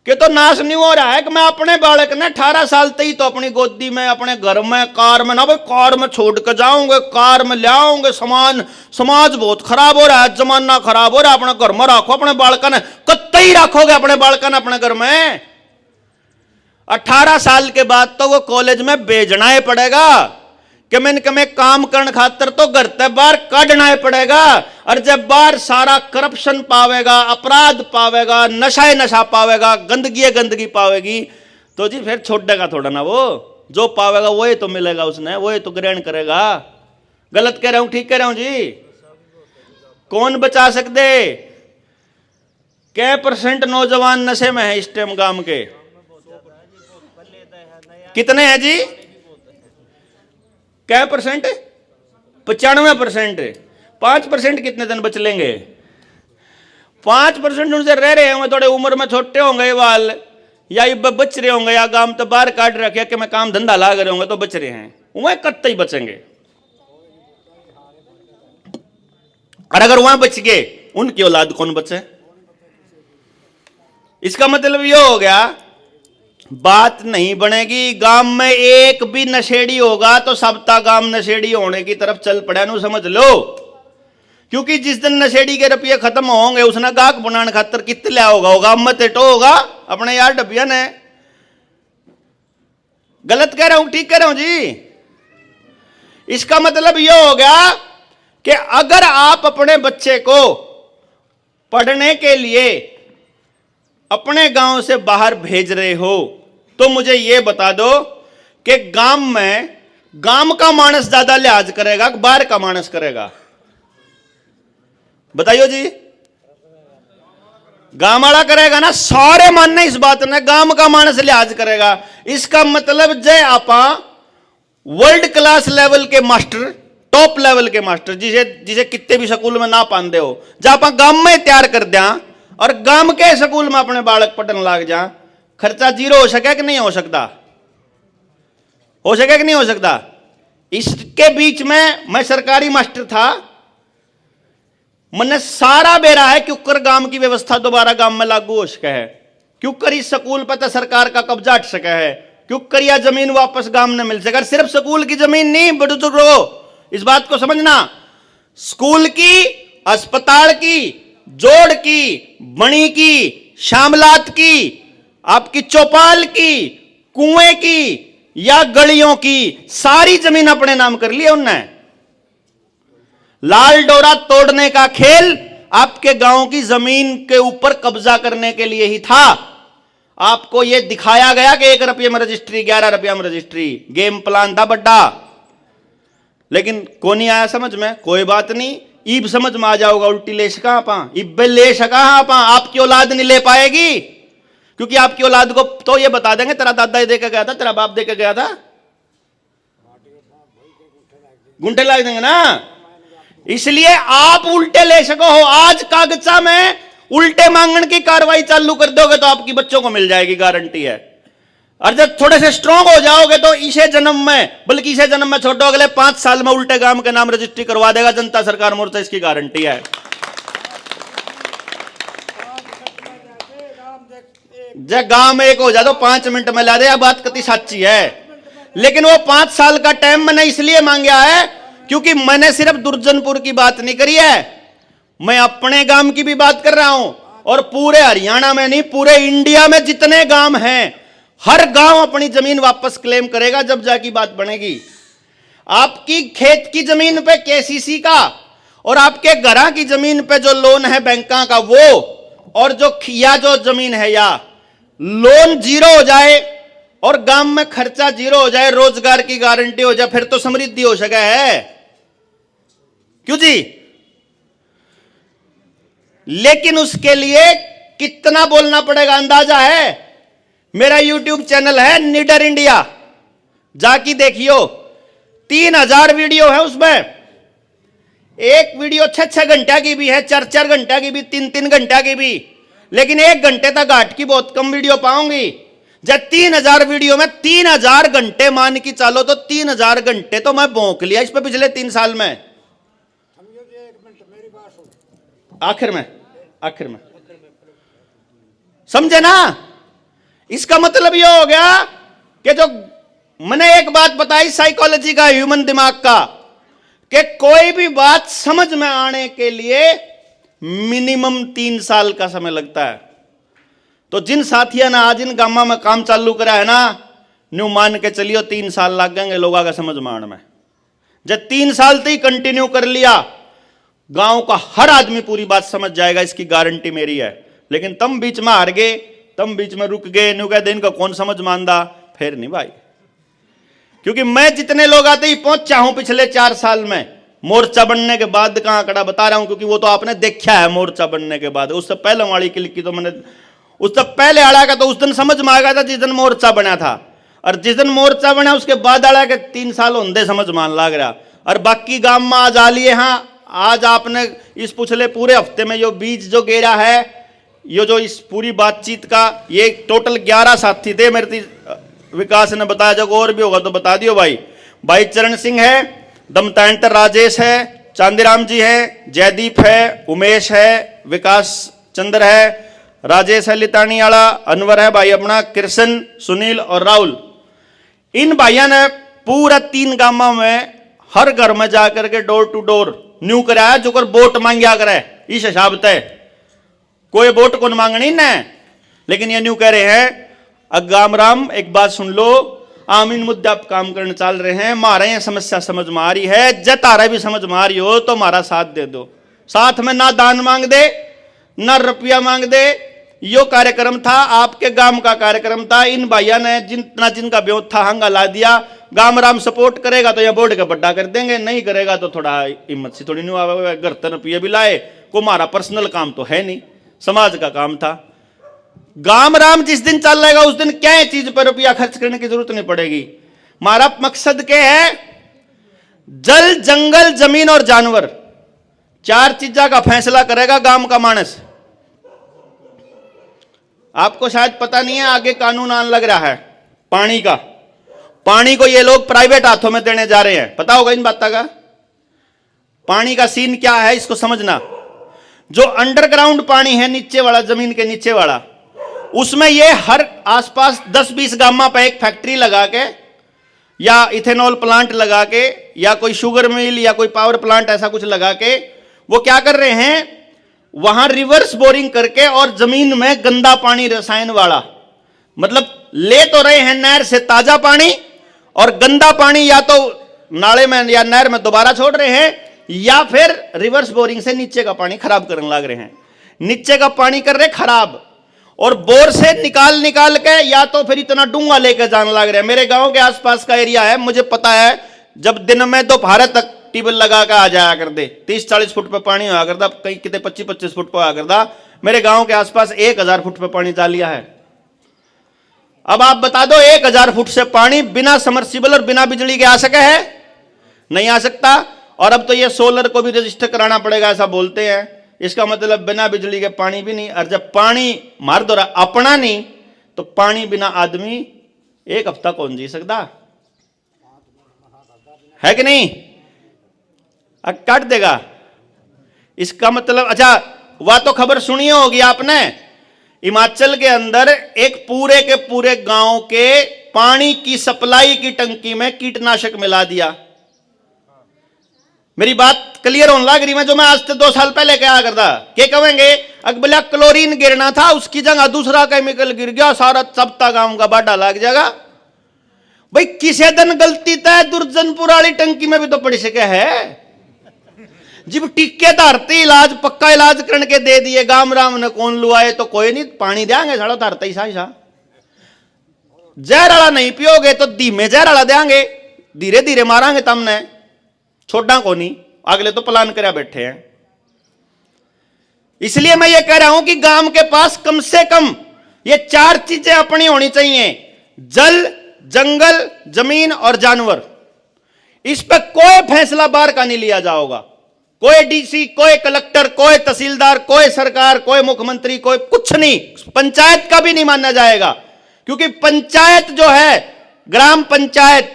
कि तो नाश नहीं हो रहा है कि मैं अपने बालक ने 18 साल तक ही तो अपनी गोदी में, अपने घर में, कार में, ना भाई कार में छोड़ कर जाऊंगे, कार में ले आऊंगे सामान। समाज बहुत खराब हो रहा है, जमाना खराब हो रहा है, अपने घर में रखो अपने बालक ने, कत्ते रखोगे अपने बालक ने अपने घर में। 18 साल के बाद तो वो कॉलेज में भेजना ही पड़ेगा कि मैं काम करने खातर तो घर से बाहर काटना ही पड़ेगा। और जब बाहर सारा करप्शन पावेगा, अपराध पावेगा, नशा पावेगा, गंदगी पावेगी, तो जी फिर छोड़ेगा थोड़ा ना, वो जो पावेगा वही तो मिलेगा उसने, वही तो ग्रहण करेगा। गलत कह रहा हूं ठीक कह रहा हूं जी? कौन बचा सकते? क्या % नौजवान नशे में है इस टाइम गांव के? कितने हैं जी? क्या %? 95%। 5% कितने दिन बच लेंगे? 5% उनसे रह रहे होंगे, थोड़े उम्र में छोटे होंगे वाल, या बच रहे होंगे, या गांव तो बाहर काट रखे कि मैं काम धंधा ला रहे होंगे तो बच रहे हैं, वह कत्ते ही बचेंगे। और अगर वहां बच गए, उनकी औलाद कौन बचे? इसका मतलब यह हो गया बात नहीं बनेगी। गांव में एक भी नशेड़ी होगा तो सबका गांव नशेड़ी होने की तरफ चल पड़ा, नु समझ लो। क्योंकि जिस दिन नशेड़ी के रुपये खत्म होंगे, उसने गाहक बनाने खातर कितने लिया होगा, वो गांव में तेटो होगा अपने यार डबिया ने। गलत कह रहा हूं ठीक कह रहा हूं जी? इसका मतलब यह हो गया कि अगर आप अपने बच्चे को पढ़ने के लिए अपने गांव से बाहर भेज रहे हो तो मुझे यह बता दो कि गांव में गांव का मानस ज्यादा लिहाज करेगा कि बाहर का मानस करेगा? बताइयो जी। गांव वाला करेगा ना, सारे मानने इस बात ने, गांव का मानस लिहाज करेगा। इसका मतलब जय आपा वर्ल्ड क्लास लेवल के मास्टर, टॉप लेवल के मास्टर, जिसे कितने भी स्कूल में ना पाते हो, जब आप गांव में तैयार कर दिया और गांव के स्कूल में अपने बालक पढ़ने लग जा, खर्चा 0 हो सके कि नहीं हो सकता? हो सके कि नहीं हो सकता? इसके बीच में मैं सरकारी मास्टर था, मैंने सारा बेरा है क्यों कर गांव की व्यवस्था दोबारा गांव में लागू हो सके है, क्यों कर इस स्कूल पर तो सरकार का कब्जा हट सके है, क्यों कर यह जमीन वापस गांव में मिल सके। सिर्फ स्कूल की जमीन नहीं बुजुर्गों, इस बात को समझना, स्कूल की, अस्पताल की, जोड़ की, बणी की, शामलात की, आपकी चौपाल की, कुएं की या गलियों की, सारी जमीन अपने नाम कर ली उनने। लाल डोरा तोड़ने का खेल आपके गांव की जमीन के ऊपर कब्जा करने के लिए ही था। आपको यह दिखाया गया कि 1 रुपये में रजिस्ट्री, 11 रुपया में रजिस्ट्री, गेम प्लान था बड्डा, लेकिन को नहीं आया समझ में। कोई बात नहीं, ईब समझ में आ जाओगा। उल्टी ले सका आपा, इब्बे ले सका आपा, आपकी औलाद नहीं ले पाएगी। क्योंकि आपकी औलाद को तो ये बता देंगे तेरा दादा ये दे के गया था, तेरा बाप दे के गया था, गुंठे लग देंगे ना। इसलिए आप उल्टे ले सको हो, आज कागजा में उल्टे मांगने की कार्रवाई चालू कर दोगे तो आपकी बच्चों को मिल जाएगी, गारंटी है। और जब थोड़े से स्ट्रांग हो जाओगे तो इसे जन्म में, बल्कि इसे जन्म में छोड़ो, अगले 5 साल में उल्टे गांव के नाम रजिस्ट्री करवा देगा जनता सरकार मोर्चा, इसकी गारंटी है। जब गांव में एक हो जाए तो 5 मिनट में ला दे, बात कति सच्ची है। लेकिन वो 5 साल का टाइम मैंने इसलिए मांगा है क्योंकि मैंने सिर्फ दुर्जनपुर की बात नहीं करी है, मैं अपने गांव की भी बात कर रहा हूं। और पूरे हरियाणा में नहीं, पूरे इंडिया में जितने गांव हैं, हर गांव अपनी जमीन वापस क्लेम करेगा जब जाके बात बनेगी। आपकी खेत की जमीन पे केसीसी का और आपके घरा की जमीन पे जो लोन है बैंकों का वो, और जो जमीन है या लोन जीरो हो जाए और गांव में खर्चा जीरो हो जाए, रोजगार की गारंटी हो जाए, फिर तो समृद्धि हो सका है, क्यों जी? लेकिन उसके लिए कितना बोलना पड़ेगा अंदाजा है? मेरा YouTube चैनल है नीडर इंडिया, जाके देखियो, 3000 वीडियो है उसमें। एक वीडियो 6-6 घंटा की भी है, 4-4 घंटा की भी, 3-3 घंटा की भी, लेकिन 1 घंटे तक घाट की बहुत कम वीडियो पाऊंगी। जब 3000 वीडियो में 3000 घंटे मान की चालो तो 3000 घंटे तो मैं भोंक लिया इस पे पिछले 3 साल में। आखिर में समझे ना? इसका मतलब यह हो गया कि जो मैंने एक बात बताई साइकोलॉजी का, ह्यूमन दिमाग का, कि कोई भी बात समझ में आने के लिए मिनिमम 3 साल का समय लगता है। तो जिन साथियों ने आज इन गांव में काम चालू करा है ना, न्यू मान के चलियो 3 साल लग जाएंगे लोगों का समझ में आने में। जब 3 साल तक कंटिन्यू कर लिया, गांव का हर आदमी पूरी बात समझ जाएगा, इसकी गारंटी मेरी है। लेकिन तुम बीच में हार गए, तुम बीच में रुक गए, न्यू कह दिन का कौन समझ मानदा, फिर नहीं भाई। क्योंकि मैं जितने लोग आते ही पहुंचा हूं पिछले 4 साल में, मोर्चा बनने के बाद का आंकड़ा बता रहा हूं, क्योंकि वो तो आपने देखा है मोर्चा बनने के बाद। उससे पहले वाली क्लिक की तो मैंने, उससे पहले आड़ा का तो उस दिन समझ में आ गया था जिस दिन मोर्चा बना था, और जिस दिन मोर्चा बना उसके बाद आड़ा के 3 साल होंदे समझ मान लग रहा। और बाकी गांव में आज आ लिए। हाँ, आज आपने इस पिछले पूरे हफ्ते में जो बीज जो गेरा है, ये जो इस पूरी बातचीत का, ये टोटल 11 साथी थे मेरे, विकास ने बताया, जब और भी होगा तो बता दियो भाई चरण सिंह है, दमतांतर राजेश है, चांदीराम जी है, जयदीप है, उमेश है, विकास चंद्र है, राजेश है लितानी वाला, अनवर है भाई अपना, कृष्ण, सुनील और राहुल। इन भाइयों ने पूरा 3 गांवों में हर घर में जाकर के डोर टू डोर न्यू कराया, जो कर वोट मांगया करे इस हिसाब से। कोई वोट कौन मांगनी न, लेकिन ये न्यू कह रहे हैं अगाम राम एक बात सुन लो, आमीन मुद्दा आप काम करने चल रहे हैं, हमारा ये समस्या समझ में आ रही है, जब तारा भी समझ में आ रही हो तो हमारा साथ दे दो। साथ में ना दान मांग दे ना रुपया मांग दे। यो कार्यक्रम था, आपके गांव का कार्यक्रम था। इन भाइयों ने जिनका ब्योत था हंगा ला दिया। गांव राम सपोर्ट करेगा तो यह बोर्ड का बड्डा कर देंगे, नहीं करेगा तो थोड़ा हिम्मत से थोड़ी नहीं घर तर रुपये भी लाए। को हमारा पर्सनल काम तो है नहीं, समाज का काम था। गांव राम जिस दिन चल रहेगा उस दिन क्या चीज पर रुपया खर्च करने की जरूरत नहीं पड़ेगी। हमारा मकसद क्या है? जल, जंगल, जमीन और जानवर, 4 चीजों का फैसला करेगा गांव का मानस। आपको शायद पता नहीं है, आगे कानून आने लग रहा है पानी का। पानी को ये लोग प्राइवेट हाथों में देने जा रहे हैं, पता होगा इन बातों का। पानी का सीन क्या है इसको समझना। जो अंडरग्राउंड पानी है, नीचे वाला, जमीन के नीचे वाला, उसमें ये हर आसपास 10-20 गांव पे एक फैक्ट्री लगा के या इथेनॉल प्लांट लगा के या कोई शुगर मिल या कोई पावर प्लांट ऐसा कुछ लगा के वो क्या कर रहे हैं, वहां रिवर्स बोरिंग करके और जमीन में गंदा पानी रसायन वाला, मतलब ले तो रहे हैं नहर से ताजा पानी और गंदा पानी या तो नाले में या नहर में दोबारा छोड़ रहे हैं, या फिर रिवर्स बोरिंग से नीचे का पानी खराब करने लग रहे हैं। नीचे का पानी कर रहे खराब और बोर से निकाल के या तो फिर इतना डूंगा लेके जाने लग रहे हैं। मेरे गांव के आसपास का एरिया है, मुझे पता है, जब दिन में दोपहर तक टेबल लगा कर आ जाया कर दे, 30-40 फुट पे पानी हुआ करता, कहीं कितने 25-25 फुट पे हुआ करता। मेरे गांव के आसपास 1000 फुट पे पानी जा लिया है अब आप बता दो 1000 फुट से पानी बिना समर्सिबल और बिना बिजली के आ सके है? नहीं आ सकता। और अब तो ये सोलर को भी रजिस्टर कराना पड़ेगा ऐसा बोलते हैं। इसका मतलब बिना बिजली के पानी भी नहीं। और जब पानी मार दो अपना नहीं तो पानी बिना आदमी 1 हफ्ता कौन जी सकता है कि नहीं? काट देगा। इसका मतलब अच्छा, वह तो खबर सुनी होगी आपने, हिमाचल के अंदर एक पूरे के पूरे गांव के पानी की सप्लाई की टंकी में कीटनाशक मिला दिया। मेरी बात क्लियर होने लग रही है? जो मैं आज से 2 साल पहले क्या करता, क्या कहेंगे अकबला क्लोरीन गिरना था, उसकी जगह दूसरा केमिकल गिर गया, सारा चपता गांव का बाडा लग जाएगा। भाई किसे दिन गलती तय दुर्जनपुर वाली टंकी में भी तो पड़ सके है। जब टिक्के धारते इलाज पक्का इलाज करके दे दिए, गाम राम ने कौन लुआए तो कोई नहीं पानी देंगे, साड़ा धारता ही सा जहर वाला नहीं पियोगे तो धीमे जहर वाला देंगे, धीरे धीरे मारांगे तमने, छोड़ा को नहीं। अगले तो प्लान कर बैठे हैं। इसलिए मैं ये कह रहा हूं कि गांव के पास कम से कम ये 4 चीजें अपनी होनी चाहिए, जल, जंगल, जमीन और जानवर। इस पर कोई फैसला बाहर का नहीं लिया जाएगा। कोई डीसी, कोई कलेक्टर, कोई तहसीलदार, कोई सरकार, कोई मुख्यमंत्री, कोई कुछ नहीं, पंचायत का भी नहीं माना जाएगा। क्योंकि पंचायत जो है, ग्राम पंचायत,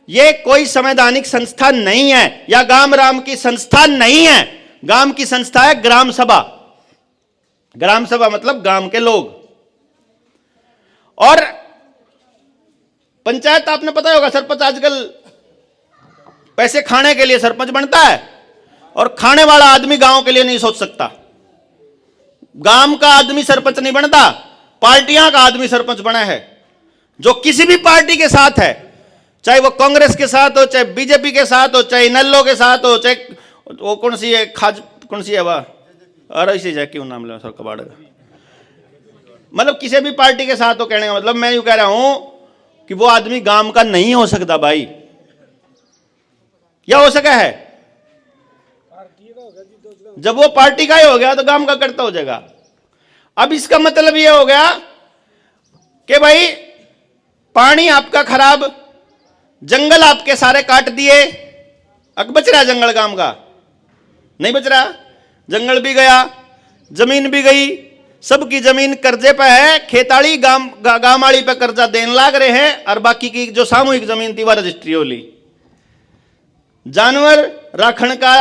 ये कोई संवैधानिक संस्था नहीं है या गांव राम की संस्था नहीं है। गांव की संस्था है ग्राम सभा। ग्राम सभा मतलब गांव के लोग। और पंचायत आपने पता होगा, सरपंच आजकल पैसे खाने के लिए सरपंच बनता है और खाने वाला आदमी गांव के लिए नहीं सोच सकता। गांव का आदमी सरपंच नहीं बनता, पार्टियां का आदमी सरपंच बना है। जो किसी भी पार्टी के साथ है, चाहे वो कांग्रेस के साथ हो, चाहे बीजेपी के साथ हो, चाहे नल्लो के साथ हो, चाहे वो कौन सी है, कौन सी है वह, अरे इसी जाए क्यों नाम ले सर कबाड़ का, मतलब किसी भी पार्टी के साथ हो, कहने का मतलब मैं यूं कह रहा हूं कि वो आदमी गांव का नहीं हो सकता भाई। क्या हो सका है? जब वो पार्टी का ही हो गया तो गांव का करता हो जाएगा। अब इसका मतलब ये हो गया कि भाई पानी आपका खराब, जंगल आपके सारे काट दिए, अब बच रहा जंगल गांव का? नहीं बच रहा। जंगल भी गया, जमीन भी गई, सबकी जमीन कर्जे पे है। खेताड़ी गांवाड़ी पे कर्जा देने लाग रहे हैं और बाकी की जो सामूहिक जमीन थी वह रजिस्ट्री हो ली। जानवर राखण का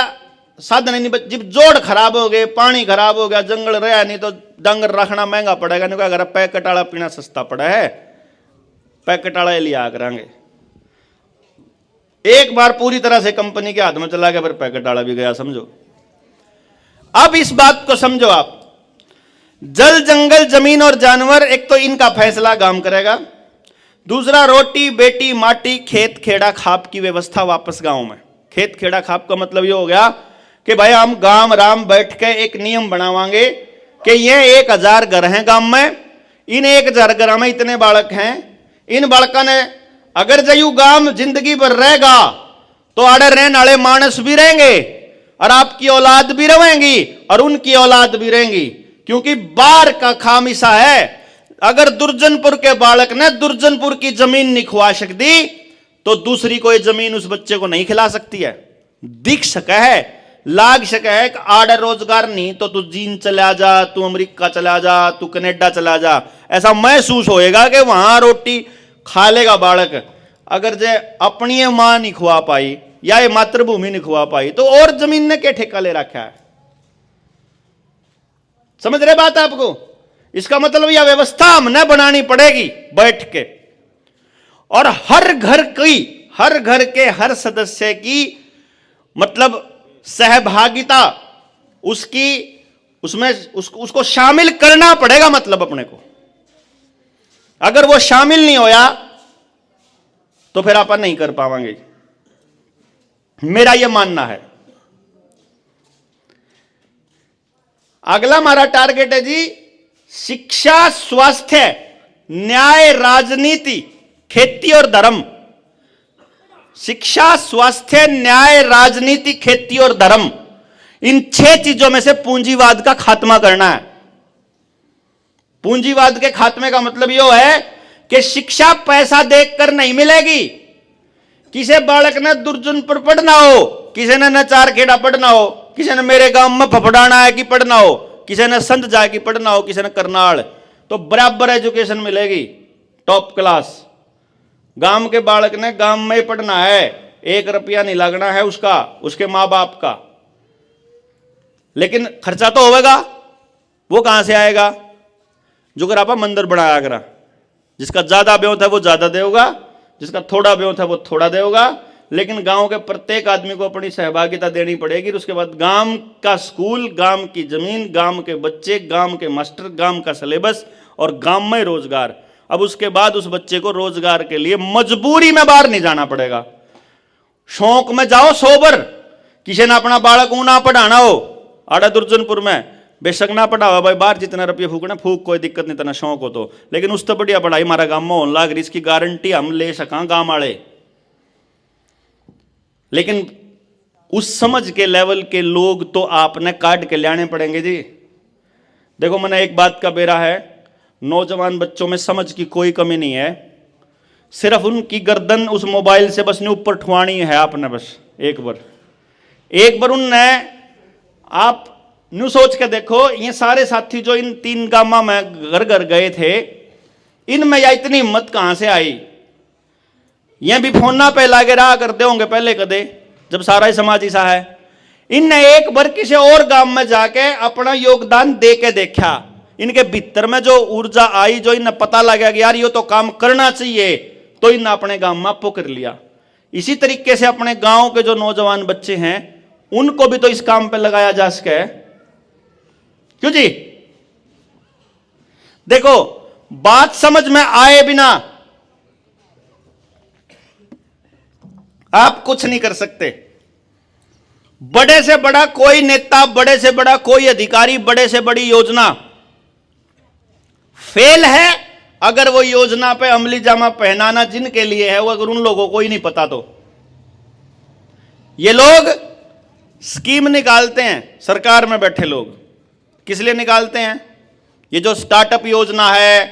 साधन नहीं बच, जब जोड़ खराब हो गए, पानी खराब हो गया, जंगल रहा नहीं तो डंगर रखना महंगा पड़ेगा। नहीं अगर पैकेट वाला पीना सस्ता पड़ा है, पैकेट वाला लिया करांगे। एक बार पूरी तरह से कंपनी के हाथ में चला गया, फिर पैकेट वाला भी गया, समझो। अब इस बात को समझो आप, जल, जंगल, जमीन और जानवर, एक तो इनका फैसला गांव करेगा। दूसरा, रोटी बेटी माटी खेत खेड़ा खाप की व्यवस्था वापस गांव में। खेत खेड़ा खाप का मतलब ये हो गया कि भाई हम गांव राम बैठ के एक नियम बनावांगे कि ये 1000 घर हैं गांव में, इन 1000 घर में इतने बालक हैं, इन बालका ने अगर जयू गांव जिंदगी भर रहेगा तो आड़े रहने वाले मानस भी रहेंगे और आपकी औलाद भी रहेंगी और उनकी औलाद भी रहेंगी। क्योंकि बार का खामिशा है, अगर दुर्जनपुर के बालक ने दुर्जनपुर की जमीन नहीं खुआ सकती तो दूसरी कोई जमीन उस बच्चे को नहीं खिला सकती है। दिख सका है, लाग सका है कि आड़े रोजगार नहीं तो तू चीन चला जा, तू अमेरिका चला जा, तू कनाडा चला जा, ऐसा महसूस होएगा कि वहां रोटी खा लेगा बालक। अगर जे अपनी मां नहीं खुआ पाई या ये मातृभूमि नहीं खुआ पाई तो और जमीन ने क्या ठेका ले रखा है? समझ रहे बात आपको? इसका मतलब यह व्यवस्था हमने बनानी पड़ेगी बैठ के, और हर घर के हर सदस्य की मतलब सहभागिता, उसको शामिल करना पड़ेगा। मतलब अपने को अगर वो शामिल नहीं होया तो फिर अपन नहीं कर पाएंगे, मेरा यह मानना है। अगला हमारा टारगेट है जी शिक्षा, स्वास्थ्य, न्याय, राजनीति, खेती और धर्म। शिक्षा, स्वास्थ्य, न्याय, राजनीति, खेती और धर्म, इन 6 चीजों में से पूंजीवाद का खात्मा करना है। पूंजीवाद के खात्मे का मतलब यह है कि शिक्षा पैसा देखकर नहीं मिलेगी। किसी बालक ने दुर्जनपुर पढ़ना हो, किसी ने नचार खेड़ा पढ़ना हो, किसी ने मेरे गांव में फफड़ाना है कि पढ़ना हो, किसी ने संत जाए की पढ़ना हो, किसी ने करनाल, तो बराबर एजुकेशन मिलेगी, टॉप क्लास। गांव के बालक ने गांव में ही पढ़ना है, 1 रुपया नहीं लगना है उसका, उसके माँ बाप का, लेकिन खर्चा तो होगा। वो कहां से आएगा? जो कर आप मंदिर बनाया करा, जिसका ज्यादा ब्योत है वो ज्यादा देगा, जिसका थोड़ा ब्योत है वो थोड़ा देगा, लेकिन गांव के प्रत्येक आदमी को अपनी सहभागिता देनी पड़ेगी। उसके बाद गांव का स्कूल, गांव की जमीन, गांव के बच्चे, गांव के मास्टर, गांव का सिलेबस और गांव में रोजगार। अब उसके बाद उस बच्चे को रोजगार के लिए मजबूरी में बाहर नहीं जाना पड़ेगा, शौक में जाओ सोबर। किसी ने अपना बालक ऊना पढ़ाना हो आड़ा दुर्जनपुर में, बेशक ना पढ़ावा भाई, बाहर जितना रुपये फूकना फूक, कोई दिक्कत नहीं, इतना शौक हो तो, लेकिन उस तो बढ़िया पढ़ाई हमारा गांव में होने लग रही, इसकी गारंटी हम ले सका गांव वाले। लेकिन उस समझ के लेवल के लोग तो आपने काट के लाने पड़ेंगे जी। देखो मैंने एक बात का बेरा है, नौजवान बच्चों में समझ की कोई कमी नहीं है, सिर्फ उनकी गर्दन उस मोबाइल से बस नहीं ऊपर ठुआनी है आपने, बस एक बार उनने, आप न्यू सोच के देखो, ये सारे साथी जो इन 3 गांव में घर घर गए थे, इनमें या इतनी हिम्मत कहां से आई? ये भी फोन पे लागे रहा करते होंगे पहले कदे, जब सारा ही समाज ऐसा है। इनने एक बार किसी और गांव में जाके अपना योगदान दे के देखा, इनके भीतर में जो ऊर्जा आई, जो इन्हें पता लगा कि यार ये तो काम करना चाहिए, तो इन्हें अपने गांव में पकड़ लिया। इसी तरीके से अपने गांव के जो नौजवान बच्चे हैं, उनको भी तो इस काम पे लगाया जा सके, क्यों जी? देखो, बात समझ में आए बिना आप कुछ नहीं कर सकते। बड़े से बड़ा कोई नेता, बड़े से बड़ा कोई अधिकारी, बड़े से बड़ी योजना फेल है अगर वो योजना पे अमली जामा पहनाना जिनके लिए है, वो अगर उन लोगों को ही नहीं पता तो। ये लोग स्कीम निकालते हैं, सरकार में बैठे लोग किस लिए निकालते हैं? ये जो स्टार्टअप योजना है,